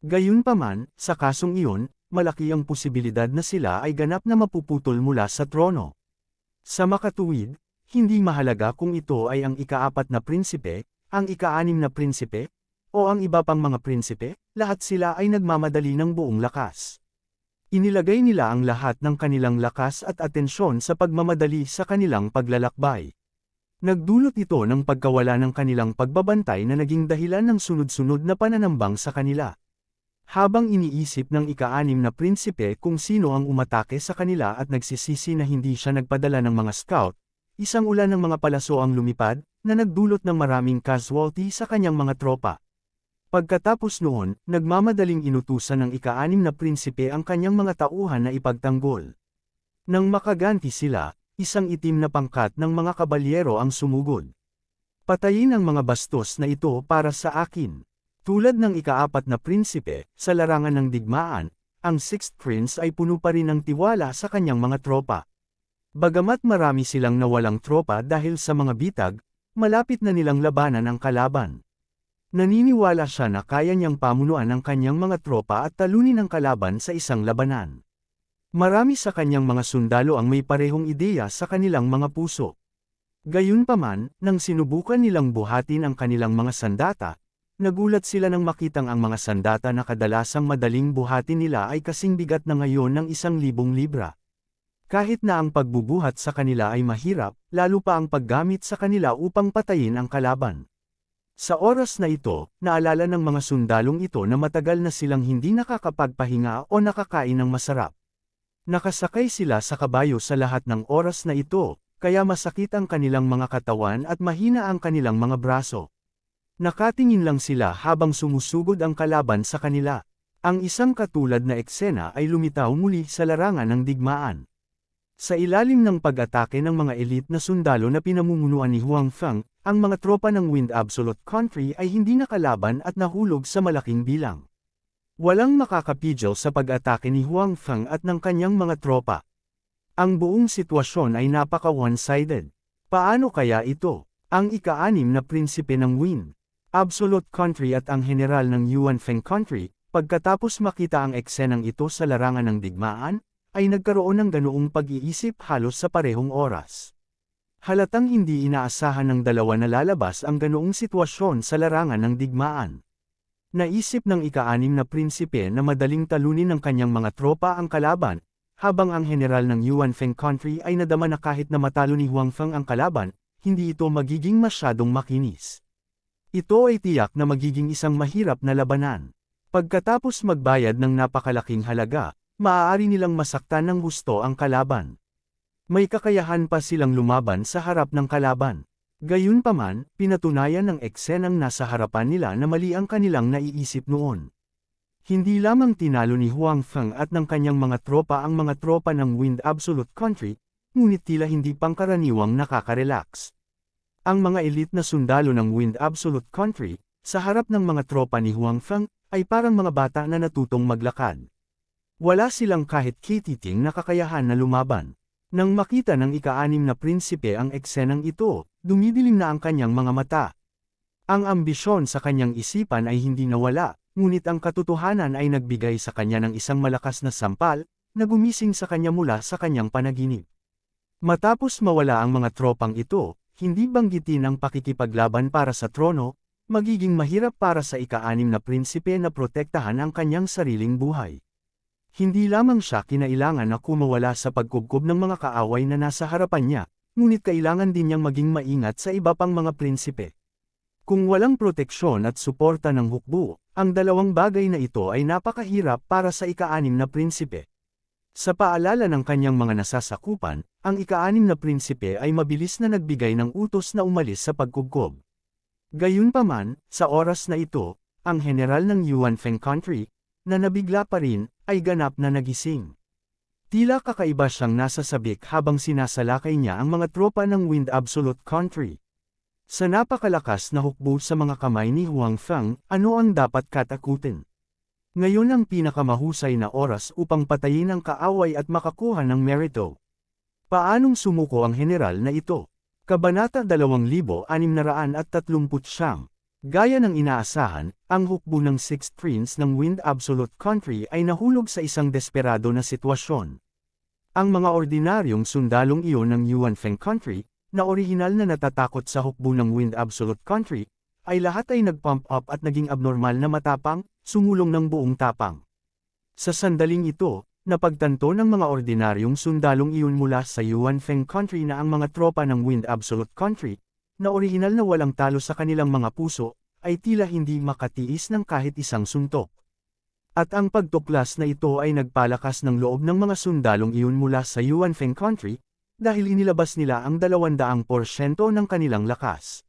Gayunpaman, sa kasong iyon, malaki ang posibilidad na sila ay ganap na mapuputol mula sa trono. Sa makatuwid, hindi mahalaga kung ito ay ang ika-4 na prinsipe, ang ika-6 na prinsipe, o ang iba pang mga prinsipe, lahat sila ay nagmamadali ng buong lakas. Inilagay nila ang lahat ng kanilang lakas at atensyon sa pagmamadali sa kanilang paglalakbay. Nagdulot ito ng pagkawala ng kanilang pagbabantay na naging dahilan ng sunod-sunod na pananambang sa kanila. Habang iniisip ng ika-6 na prinsipe kung sino ang umatake sa kanila at nagsisisi na hindi siya nagpadala ng mga scout, isang ulan ng mga palaso ang lumipad, na nagdulot ng maraming casualty sa kanyang mga tropa. Pagkatapos noon, nagmamadaling inutusan ng ika-6 na prinsipe ang kanyang mga tauhan na ipagtanggol. Nang makaganti sila, isang itim na pangkat ng mga kabalyero ang sumugod. Patayin ang mga bastos na ito para sa akin. Tulad ng ika-4 na prinsipe, sa larangan ng digmaan, ang Sixth Prince ay puno pa rin ng tiwala sa kanyang mga tropa. Bagamat marami silang nawalang tropa dahil sa mga bitag, malapit na nilang labanan ang kalaban. Naniniwala siya na kaya niyang pamunuan ang kanyang mga tropa at talunin ang kalaban sa isang labanan. Marami sa kanyang mga sundalo ang may parehong ideya sa kanilang mga puso. Gayunpaman, nang sinubukan nilang buhatin ang kanilang mga sandata, nagulat sila nang makitang ang mga sandata na kadalasang madaling buhatin nila ay kasing bigat na ngayon ng 1,000 libra. Kahit na ang pagbubuhat sa kanila ay mahirap, lalo pa ang paggamit sa kanila upang patayin ang kalaban. Sa oras na ito, naalala ng mga sundalong ito na matagal na silang hindi nakakapagpahinga o nakakain ng masarap. Nakasakay sila sa kabayo sa lahat ng oras na ito, kaya masakit ang kanilang mga katawan at mahina ang kanilang mga braso. Nakatingin lang sila habang sumusugod ang kalaban sa kanila. Ang isang katulad na eksena ay lumitaw muli sa larangan ng digmaan. Sa ilalim ng pag-atake ng mga elite na sundalo na pinamumunuan ni Huang Feng, ang mga tropa ng Wind Absolute Country ay hindi nakalaban at nahulog sa malaking bilang. Walang makakapigil sa pag-atake ni Huang Feng at ng kanyang mga tropa. Ang buong sitwasyon ay napaka one-sided. Paano kaya ito? Ang ika-6 na prinsipe ng Wind Absolute Country at ang general ng Yuan Feng Country, pagkatapos makita ang eksenang ito sa larangan ng digmaan, ay nagkaroon ng ganoong pag-iisip halos sa parehong oras. Halatang hindi inaasahan ng dalawa na lalabas ang ganoong sitwasyon sa larangan ng digmaan. Naisip ng ika-6 na prinsipe na madaling talunin ng kanyang mga tropa ang kalaban, habang ang general ng Yuan Feng Country ay nadama na kahit na matalo ni Huang Feng ang kalaban, hindi ito magiging masyadong makinis. Ito ay tiyak na magiging isang mahirap na labanan. Pagkatapos magbayad ng napakalaking halaga, maaari nilang masaktan ng husto ang kalaban. May kakayahan pa silang lumaban sa harap ng kalaban. Gayunpaman, pinatunayan ng eksenang nasa harapan nila na mali ang kanilang naiisip noon. Hindi lamang tinalo ni Huang Feng at ng kanyang mga tropa ang mga tropa ng Wind Absolute Country, ngunit tila hindi pangkaraniwang nakaka-relax. Ang mga elite na sundalo ng Wind Absolute Country, sa harap ng mga tropa ni Huang Feng, ay parang mga bata na natutong maglakad. Wala silang kahit kititing na kakayahan na lumaban. Nang makita ng ika-6 na prinsipe ang eksenang ito, dumidilim na ang kanyang mga mata. Ang ambisyon sa kanyang isipan ay hindi nawala, ngunit ang katotohanan ay nagbigay sa kanya ng isang malakas na sampal, na gumising sa kanya mula sa kanyang panaginip. Matapos mawala ang mga tropang ito, hindi banggitin ang pakikipaglaban para sa trono, magiging mahirap para sa ika-6 na prinsipe na protektahan ang kanyang sariling buhay. Hindi lamang siya kinailangan na kumawala sa pagkubkob ng mga kaaway na nasa harapan niya, ngunit kailangan din niyang maging maingat sa iba pang mga prinsipe. Kung walang proteksyon at suporta ng hukbo, ang dalawang bagay na ito ay napakahirap para sa ika-6 na prinsipe. Sa paalala ng kanyang mga nasasakupan, ang ika-6 na prinsipe ay mabilis na nagbigay ng utos na umalis sa pagkubkob. Gayunpaman, sa oras na ito, ang general ng Yuan Feng Country, na nabigla pa rin, ay ganap na nagising. Tila kakaiba siyang nasa sabik habang sinasalakay niya ang mga tropa ng Wind Absolute Country. Sa napakalakas na hukbo sa mga kamay ni Huang Feng, ano ang dapat katakutin? Ngayon ang pinakamahusay na oras upang patayin ang kaaway at makakuha ng merito. Paanong sumuko ang general na ito? Kabanata 2639. Gaya ng inaasahan, ang hukbo ng 6th Prince ng Wind Absolute Country ay nahulog sa isang desperado na sitwasyon. Ang mga ordinaryong sundalong iyon ng Yuan Feng Country, na orihinal na natatakot sa hukbo ng Wind Absolute Country, ay lahat ay nag-pump up at naging abnormal na matapang, sumulong ng buong tapang. Sa sandaling ito, napagtanto ng mga ordinaryong sundalong iyon mula sa Yuan Feng Country na ang mga tropa ng Wind Absolute Country, na orihinal na walang talo sa kanilang mga puso, ay tila hindi makatiis ng kahit isang suntok. At ang pagtuklas na ito ay nagpalakas ng loob ng mga sundalong iyon mula sa Yuan Feng Country, dahil inilabas nila ang 200% ng kanilang lakas.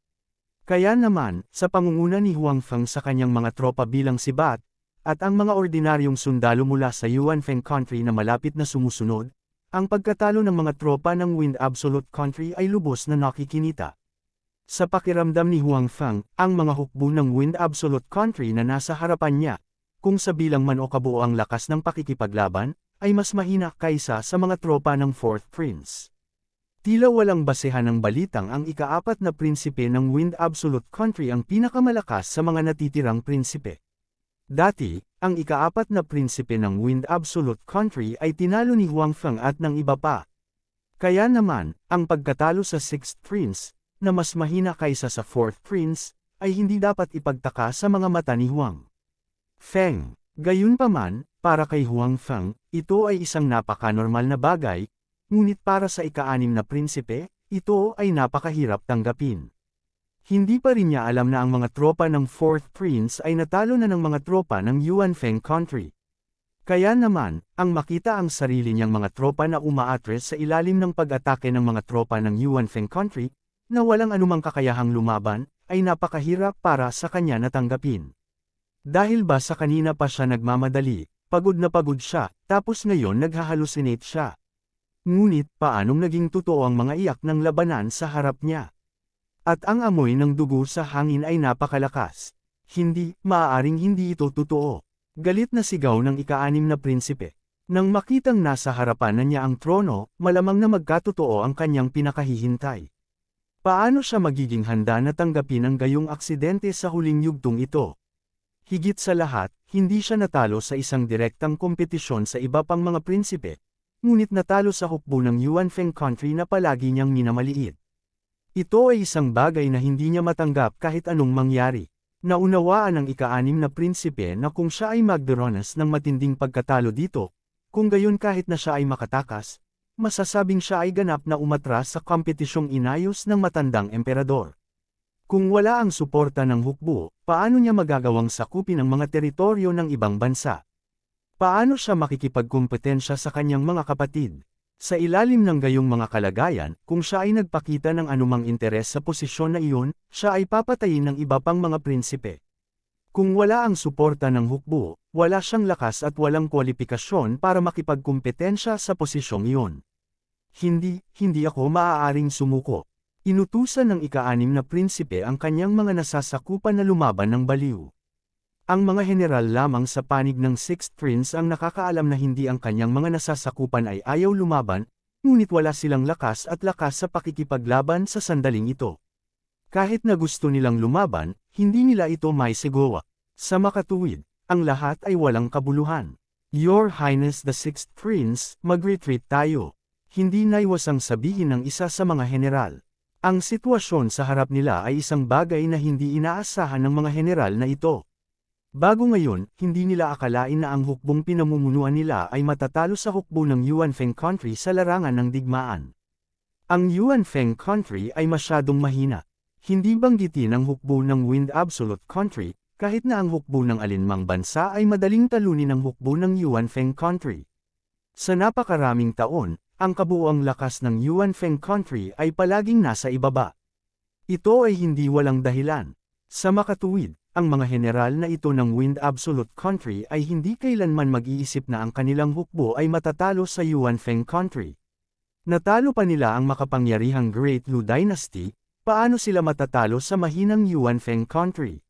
Kaya naman, sa pangunguna ni Huang Feng sa kanyang mga tropa bilang si Bat, at ang mga ordinaryong sundalo mula sa Yuan Feng Country na malapit na sumusunod, ang pagkatalo ng mga tropa ng Wind Absolute Country ay lubos na nakikinita. Sa pakiramdam ni Huang Feng, ang mga hukbo ng Wind Absolute Country na nasa harapan niya, kung sa bilang man o kabuo ang lakas ng pakikipaglaban, ay mas mahina kaysa sa mga tropa ng 4th Prince. Tila walang basehan ng balitang ang ika-4 na prinsipe ng Wind Absolute Country ang pinakamalakas sa mga natitirang prinsipe. Dati, ang ika-4 na prinsipe ng Wind Absolute Country ay tinalo ni Huang Feng at ng iba pa. Kaya naman, ang pagkatalo sa 6th Prince, na mas mahina kaysa sa 4th Prince, ay hindi dapat ipagtaka sa mga mata ni Huang Feng. Gayunpaman, para kay Huang Feng, ito ay isang napaka-normal na bagay, ngunit para sa ika-6 na prinsipe, ito ay napakahirap tanggapin. Hindi pa rin niya alam na ang mga tropa ng 4th Prince ay natalo na ng mga tropa ng Yuanfeng country. Kaya naman, ang makita ang sarili niyang mga tropa na umaatres sa ilalim ng pag-atake ng mga tropa ng Yuanfeng country, na walang anumang kakayahang lumaban, ay napakahirap para sa kanya na tanggapin. Dahil ba sa kanina pa siya nagmamadali, pagod na pagod siya, tapos ngayon naghahalusinate siya. Ngunit paanong naging totoo ang mga iyak ng labanan sa harap niya? At ang amoy ng dugo sa hangin ay napakalakas. Maaaring hindi ito totoo. Galit na sigaw ng ika-6 na prinsipe. Nang makitang nasa harapan na niya ang trono, malamang na magkatotoo ang kanyang pinakahihintay. Paano siya magiging handa na tanggapin ang gayong aksidente sa huling yugtong ito? Higit sa lahat, hindi siya natalo sa isang direktang kompetisyon sa iba pang mga prinsipe, ngunit natalo sa hukbo ng Yuanfeng country na palagi niyang minamaliit. Ito ay isang bagay na hindi niya matanggap kahit anong mangyari. Naunawaan ng ika-6 na prinsipe na kung siya ay magdaranas ng matinding pagkatalo dito, kung gayon kahit na siya ay makatakas, masasabing siya ay ganap na umatras sa kompetisyong inayos ng matandang emperador. Kung wala ang suporta ng hukbo, paano niya magagawang sakupin ang mga teritoryo ng ibang bansa? Paano siya makikipagkumpetensya sa kanyang mga kapatid? Sa ilalim ng gayong mga kalagayan, kung siya ay nagpakita ng anumang interes sa posisyon na iyon, siya ay papatayin ng iba pang mga prinsipe. Kung wala ang suporta ng hukbo, wala siyang lakas at walang kwalipikasyon para makipagkumpetensya sa posisyong iyon. Hindi ako maaaring sumuko. Inutusan ng ika-6 na prinsipe ang kanyang mga nasasakupan na lumaban ng baliw. Ang mga general lamang sa panig ng 6th Prince ang nakakaalam na hindi ang kanyang mga nasasakupan ay ayaw lumaban, ngunit wala silang lakas sa pakikipaglaban sa sandaling ito. Kahit na gusto nilang lumaban, hindi nila ito maisigawa. Sa makatuwid, ang lahat ay walang kabuluhan. Your Highness the 6th Prince, mag-retreat tayo. Hindi naiwasang sabihin ng isa sa mga general. Ang sitwasyon sa harap nila ay isang bagay na hindi inaasahan ng mga general na ito. Bago ngayon, hindi nila akalain na ang hukbong pinamumunuan nila ay matatalo sa hukbo ng Yuanfeng country sa larangan ng digmaan. Ang Yuanfeng country ay masyadong mahina. Hindi banggitin ang hukbo ng Wind Absolute country, kahit na ang hukbo ng alinmang bansa ay madaling talunin ng hukbo ng Yuanfeng country. Sa napakaraming taon, ang kabuuang lakas ng Yuanfeng country ay palaging nasa ibaba. Ito ay hindi walang dahilan. Sa makatuwid, ang mga general na ito ng Wind Absolute country ay hindi kailanman mag-iisip na ang kanilang hukbo ay matatalo sa Yuanfeng country. Natalo pa nila ang makapangyarihang Great Lu Dynasty, paano sila matatalo sa mahinang Yuanfeng country?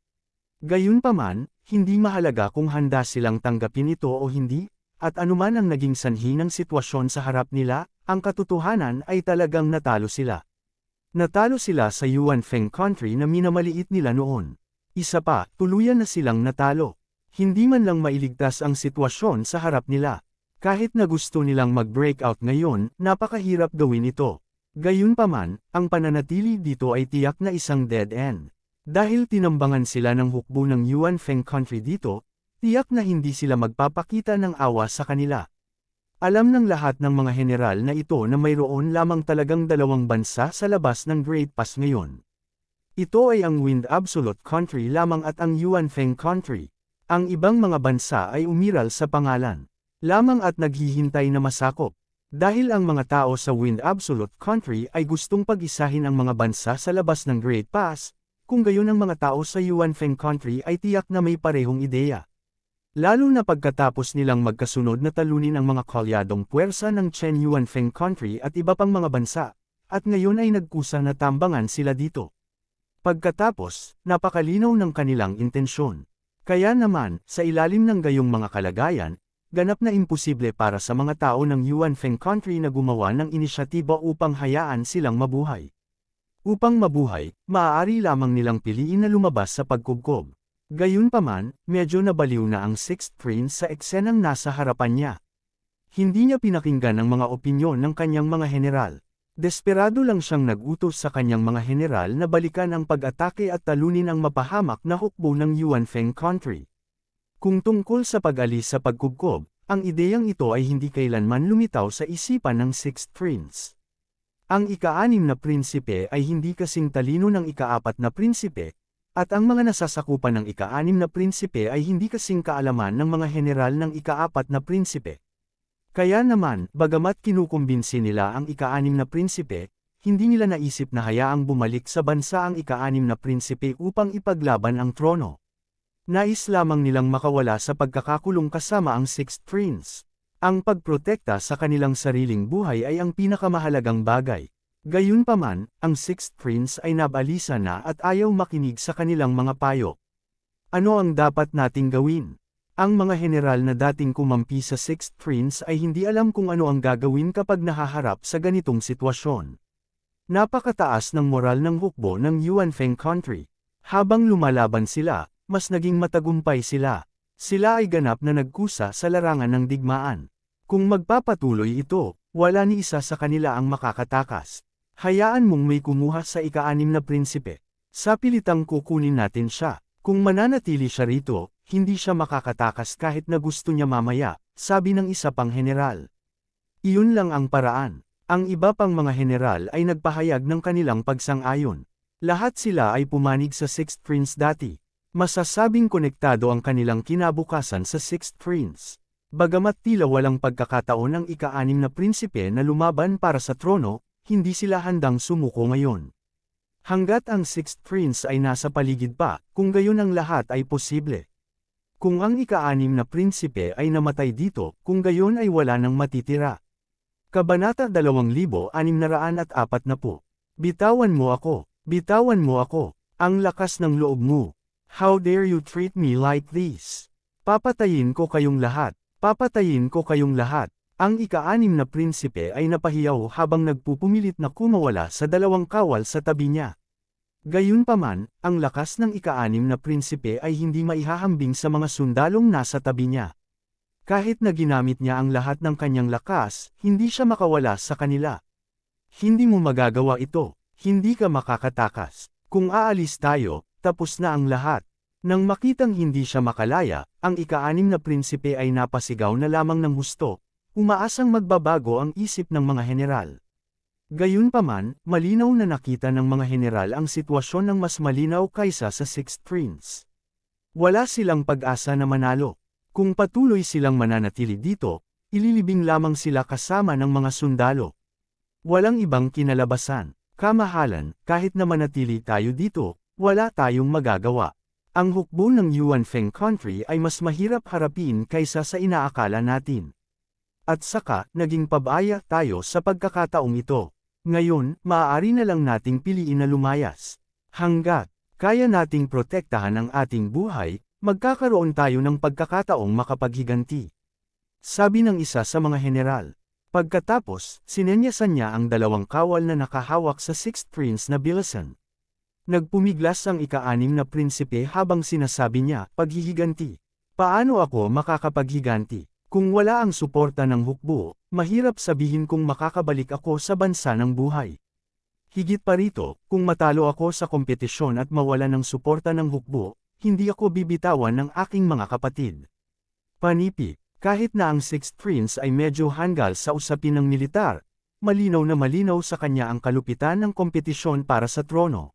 Gayunpaman, hindi mahalaga kung handa silang tanggapin ito o hindi, at anuman ang naging sanhi ng sitwasyon sa harap nila, ang katotohanan ay talagang natalo sila. Natalo sila sa Yuanfeng country na minamaliit nila noon. Isa pa, tuluyan na silang natalo. Hindi man lang mailigtas ang sitwasyon sa harap nila. Kahit na gusto nilang mag-breakout ngayon, napakahirap gawin ito. Gayunpaman, ang pananatili dito ay tiyak na isang dead end. Dahil tinambangan sila ng hukbo ng Yuanfeng country dito, tiyak na hindi sila magpapakita ng awa sa kanila. Alam ng lahat ng mga general na ito na mayroon lamang talagang dalawang bansa sa labas ng Great Pass ngayon. Ito ay ang Wind Absolute country lamang at ang Yuanfeng country. Ang ibang mga bansa ay umiral sa pangalan lamang at naghihintay na masakop. Dahil ang mga tao sa Wind Absolute country ay gustong pag-isahin ang mga bansa sa labas ng Great Pass, kung gayon ang mga tao sa Yuanfeng country ay tiyak na may parehong ideya. Lalo na pagkatapos nilang magkasunod na talunin ang mga kalyadong puwersa ng Chen Yuanfeng country at iba pang mga bansa, at ngayon ay nagkusa na tambangan sila dito. Pagkatapos, napakalinaw ng kanilang intensyon. Kaya naman, sa ilalim ng gayong mga kalagayan, ganap na imposible para sa mga tao ng Yuanfeng country na gumawa ng inisyatiba upang hayaan silang mabuhay. Upang mabuhay, maaari lamang nilang piliin na lumabas sa pagkubkob. Gayunpaman, medyo nabaliw na ang 6th Prince sa eksenang nasa harapan niya. Hindi niya pinakinggan ang mga opinyon ng kanyang mga general. Desperado lang siyang nag-utos sa kanyang mga general na balikan ang pag-atake at talunin ang mapahamak na hukbo ng Yuanfeng country. Kung tungkol sa pag-alis sa pagkubkob, ang ideyang ito ay hindi kailanman lumitaw sa isipan ng Sixth Prince. Ang ika-6 na prinsipe ay hindi kasing talino ng ika-4 na prinsipe, at ang mga nasasakupan ng ika-6 na prinsipe ay hindi kasing kaalaman ng mga general ng ika-4 na prinsipe. Kaya naman, bagamat kinukumbinsi nila ang ika-6 na prinsipe, hindi nila naisip na hayaang bumalik sa bansa ang ika-6 na prinsipe upang ipaglaban ang trono. Nais lamang nilang makawala sa pagkakakulong kasama ang Sixth Prince. Ang pagprotekta sa kanilang sariling buhay ay ang pinakamahalagang bagay. Gayunpaman, ang Sixth Prince ay nabalisa na at ayaw makinig sa kanilang mga payo. Ano ang dapat nating gawin? Ang mga general na dating kumampi sa Sixth Prince ay hindi alam kung ano ang gagawin kapag nahaharap sa ganitong sitwasyon. Napakataas ng moral ng hukbo ng Yuanfeng country. Habang lumalaban sila, mas naging matagumpay sila. Sila ay ganap na nagkusa sa larangan ng digmaan. Kung magpapatuloy ito, wala ni isa sa kanila ang makakatakas. Hayaan mong may kumuha sa ika-6 na prinsipe. Sa pilitang kukunin natin siya. Kung mananatili siya rito, hindi siya makakatakas kahit na gusto niya mamaya, sabi ng isa pang general. Iyon lang ang paraan. Ang iba pang mga general ay nagpahayag ng kanilang pagsang-ayon. Lahat sila ay pumanig sa Sixth Prince dati. Masasabing konektado ang kanilang kinabukasan sa Sixth Prince. Bagamat tila walang pagkakataon ang ika-6 na prinsipe na lumaban para sa trono, hindi sila handang sumuko ngayon. Hanggat ang Sixth Prince ay nasa paligid pa, kung gayon ang lahat ay posible. Kung ang ika-6 na prinsipe ay namatay dito, kung gayon ay wala nang matitira. Kabanata 2640. Bitawan mo ako, bitawan mo ako, ang lakas ng loob mo. How dare you treat me like this? Papatayin ko kayong lahat. Papatayin ko kayong lahat. Ang ika-6 na prinsipe ay napahiyaw habang nagpupumilit na kumawala sa dalawang kawal sa tabi niya. Gayunpaman, ang lakas ng ika-6 na prinsipe ay hindi maihahambing sa mga sundalong nasa tabi niya. Kahit na ginamit niya ang lahat ng kanyang lakas, hindi siya makawala sa kanila. Hindi mo magagawa ito. Hindi ka makakatakas. Kung aalis tayo, tapos na ang lahat. Nang makitang hindi siya makalaya, ang ika-6 na prinsipe ay napasigaw na lamang ng husto, umaasang magbabago ang isip ng mga general. Gayunpaman, malinaw na nakita ng mga general ang sitwasyon ng mas malinaw kaysa sa Sixth Prince. Wala silang pag-asa na manalo. Kung patuloy silang mananatili dito, ililibing lamang sila kasama ng mga sundalo. Walang ibang kinalabasan. Kamahalan, kahit na manatili tayo dito, wala tayong magagawa. Ang hukbo ng Yuanfeng country ay mas mahirap harapin kaysa sa inaakala natin. At saka, naging pabaya tayo sa pagkakataong ito. Ngayon, maaari na lang nating piliin na lumayas. Hanggat kaya nating protektahan ang ating buhay, magkakaroon tayo ng pagkakataong makapaghiganti. Sabi ng isa sa mga general. Pagkatapos, sinenyasan niya ang dalawang kawal na nakahawak sa Sixth Prince na bilasan. Nagpumiglas ang ika-6 na prinsipe habang sinasabi niya, paghihiganti. Paano ako makakapaghiganti? Kung wala ang suporta ng hukbo, mahirap sabihin kung makakabalik ako sa bansa ng buhay. Higit pa rito, kung matalo ako sa kompetisyon at mawala ng suporta ng hukbo, hindi ako bibitawan ng aking mga kapatid. Panipi, kahit na ang Sixth Prince ay medyo hanggal sa usapin ng militar, malinaw na malinaw sa kanya ang kalupitan ng kompetisyon para sa trono.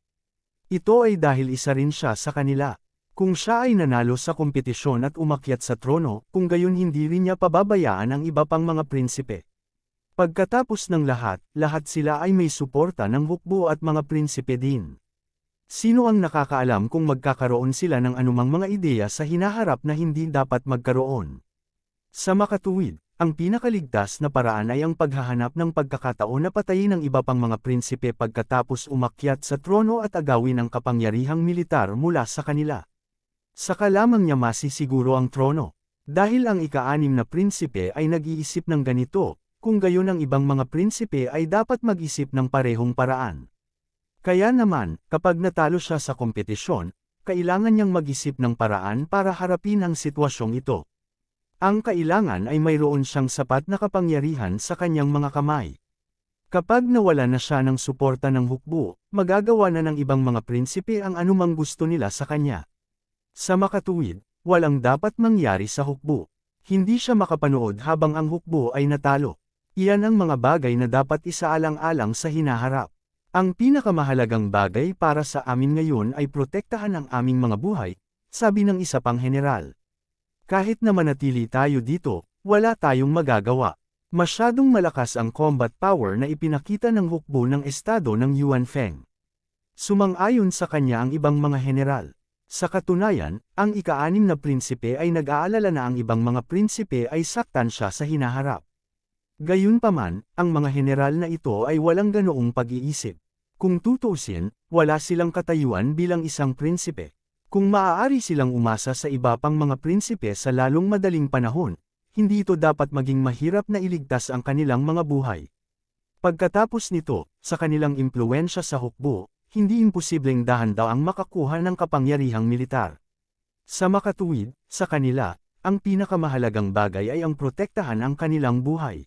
Ito ay dahil isa rin siya sa kanila. Kung siya ay nanalo sa kompetisyon at umakyat sa trono, kung gayon hindi rin niya pababayaan ang iba pang mga prinsipe. Pagkatapos ng lahat, lahat sila ay may suporta ng hukbo at mga prinsipe din. Sino ang nakakaalam kung magkakaroon sila ng anumang mga ideya sa hinaharap na hindi dapat magkaroon? Sa makatuwid, ang pinakaligtas na paraan ay ang paghahanap ng pagkakataon na patayin ng iba pang mga prinsipe pagkatapos umakyat sa trono at agawin ang kapangyarihang militar mula sa kanila. Saka lamang niya masisiguro ang trono. Dahil ang ika-6 na prinsipe ay nag-iisip ng ganito, kung gayon ang ibang mga prinsipe ay dapat mag-isip ng parehong paraan. Kaya naman, kapag natalo siya sa kompetisyon, kailangan niyang mag-isip ng paraan para harapin ang sitwasyong ito. Ang kailangan ay mayroon siyang sapat na kapangyarihan sa kanyang mga kamay. Kapag nawala na siya ng suporta ng hukbo, magagawa na ng ibang mga prinsipe ang anumang gusto nila sa kanya. Sa makatuwid, walang dapat mangyari sa hukbo. Hindi siya makapanood habang ang hukbo ay natalo. Iyan ang mga bagay na dapat isaalang-alang sa hinaharap. Ang pinakamahalagang bagay para sa amin ngayon ay protektahan ang aming mga buhay, sabi ng isa pang general. Kahit na manatili tayo dito, wala tayong magagawa. Masyadong malakas ang combat power na ipinakita ng hukbo ng estado ng Yuan Feng. Sumang-ayon sa kanya ang ibang mga general. Sa katunayan, ang ika-6 na prinsipe ay nag-aalala na ang ibang mga prinsipe ay saktan siya sa hinaharap. Gayunpaman, ang mga general na ito ay walang ganoong pag-iisip. Kung tutuusin, wala silang katayuan bilang isang prinsipe. Kung maaari silang umasa sa iba pang mga prinsipe sa lalong madaling panahon, hindi ito dapat maging mahirap na iligtas ang kanilang mga buhay. Pagkatapos nito, sa kanilang impluwensya sa hukbo, hindi imposibleng dahan daw ang makakuha ng kapangyarihang militar. Sa makatuwid, sa kanila, ang pinakamahalagang bagay ay ang protektahan ang kanilang buhay.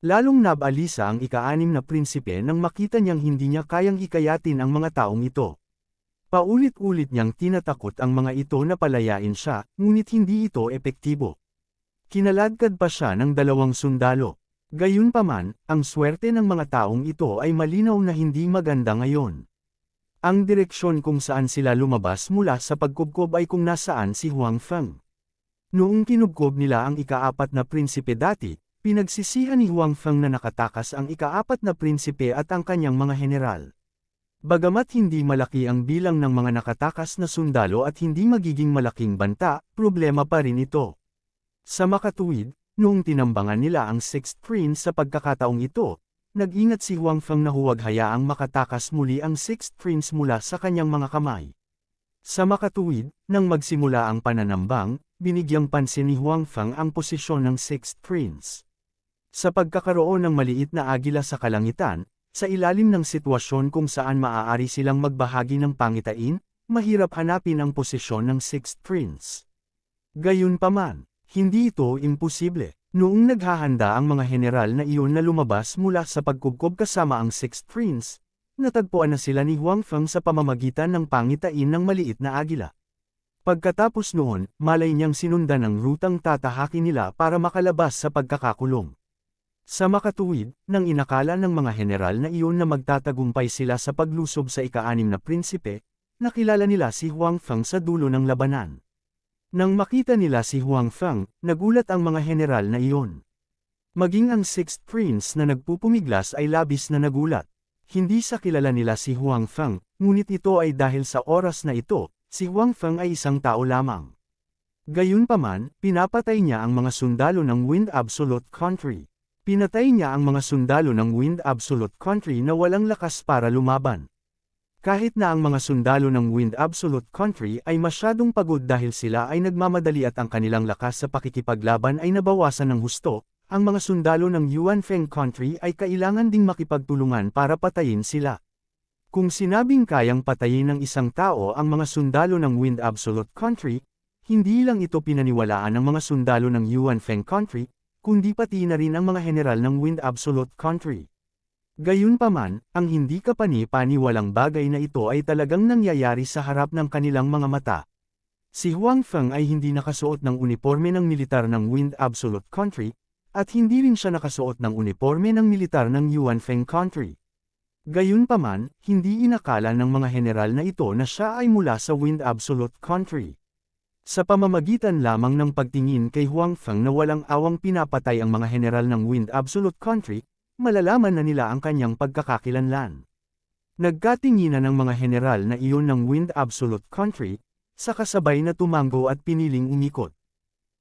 Lalong nabalisa ang ika-6 na prinsipe nang makita niyang hindi niya kayang hikayatin ang mga taong ito. Paulit-ulit niyang tinatakot ang mga ito na palayain siya, ngunit hindi ito epektibo. Kinaladkad pa siya ng 2 sundalo. Gayunpaman, ang swerte ng mga taong ito ay malinaw na hindi maganda ngayon. Ang direksyon kung saan sila lumabas mula sa pagkubkob ay kung nasaan si Huang Feng. Noong kinubkob nila ang ika-4 na prinsipe dati, pinagsisihan ni Huang Feng na nakatakas ang ika-4 na prinsipe at ang kanyang mga general. Bagamat hindi malaki ang bilang ng mga nakatakas na sundalo at hindi magiging malaking banta, problema pa rin ito. Sa makatuwid, noong tinambangan nila ang 6th prince sa pagkakataong ito, nag-ingat si Huang Feng na huwag hayaang makatakas muli ang 6th prince mula sa kanyang mga kamay. Sa makatuwid, nang magsimula ang pananambang, binigyang pansin ni Huang Feng ang posisyon ng 6th prince. Sa pagkakaroon ng maliit na agila sa kalangitan, sa ilalim ng sitwasyon kung saan maaari silang magbahagi ng pangitain, mahirap hanapin ang posisyon ng 6th prince. Gayunpaman, hindi ito imposible. Noong naghahanda ang mga general na iyon na lumabas mula sa pagkubkob kasama ang 6th prince, natagpuan na sila ni Huang Feng sa pamamagitan ng pangitain ng maliit na agila. Pagkatapos noon, malay niyang sinundan ang rutang tatahakin nila para makalabas sa pagkakakulong. Sa makatuwid, nang inakala ng mga general na iyon na magtatagumpay sila sa paglusob sa ika-6 na prinsipe, nakilala nila si Huang Feng sa dulo ng labanan. Nang makita nila si Huang Feng, nagulat ang mga general na iyon. Maging ang 6th prince na nagpupumiglas ay labis na nagulat. Hindi sa kilala nila si Huang Feng, ngunit ito ay dahil sa oras na ito, si Huang Feng ay isang tao lamang. Gayunpaman, pinapatay niya ang mga sundalo ng Wind Absolute Country. Pinatay niya ang mga sundalo ng Wind Absolute Country na walang lakas para lumaban. Kahit na ang mga sundalo ng Wind Absolute Country ay masyadong pagod dahil sila ay nagmamadali at ang kanilang lakas sa pakikipaglaban ay nabawasan ng husto, ang mga sundalo ng Yuan Feng Country ay kailangan ding makipagtulungan para patayin sila. Kung sinabing kayang patayin ng isang tao ang mga sundalo ng Wind Absolute Country, hindi lang ito pinaniwalaan ng mga sundalo ng Yuan Feng Country, kundi pati na rin ang mga general ng Wind Absolute Country. Gayunpaman, ang hindi kapani-paniwalang bagay na ito ay talagang nangyayari sa harap ng kanilang mga mata. Si Huang Feng ay hindi nakasuot ng uniforme ng militar ng Wind Absolute Country, at hindi rin siya nakasuot ng uniforme ng militar ng Yuan Feng Country. Gayunpaman, hindi inakala ng mga general na ito na siya ay mula sa Wind Absolute Country. Sa pamamagitan lamang ng pagtingin kay Huang Feng na walang awang pinapatay ang mga general ng Wind Absolute Country, malalaman na nila ang kanyang pagkakakilanlan. Nagkatinginan ng mga general na iyon ng Wind Absolute Country, sa kasabay na tumango at piniling umikot.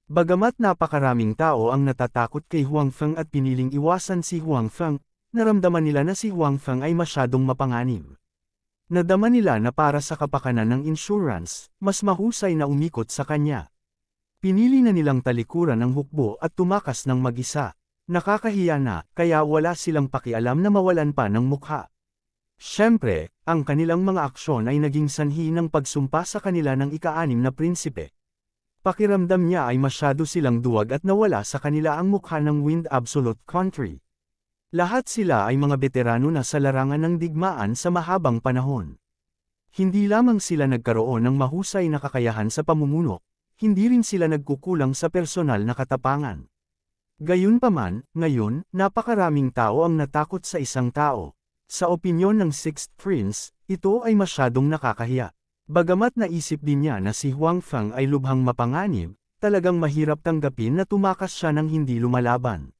Bagamat napakaraming tao ang natatakot kay Huang Feng at piniling iwasan si Huang Feng, naramdaman nila na si Huang Feng ay masyadong mapanganib. Nadama nila na para sa kapakanan ng insurance, mas mahusay na umikot sa kanya. Pinili na nilang talikuran ang hukbo at tumakas ng mag-isa. Nakakahiya na, kaya wala silang pakialam na mawalan pa ng mukha. Siyempre, ang kanilang mga aksyon ay naging sanhi ng pagsumpa sa kanila ng ika-6 na prinsipe. Pakiramdam niya ay masyado silang duwag at nawala sa kanila ang mukha ng Wind Absolute Country. Lahat sila ay mga veterano na sa larangan ng digmaan sa mahabang panahon. Hindi lamang sila nagkaroon ng mahusay na kakayahan sa pamumuno, hindi rin sila nagkukulang sa personal na katapangan. Gayunpaman, ngayon, napakaraming tao ang natakot sa isang tao. Sa opinyon ng Sixth Prince, ito ay masyadong nakakahiya. Bagamat naisip din niya na si Huang Feng ay lubhang mapanganib, talagang mahirap tanggapin na tumakas siya ng hindi lumalaban.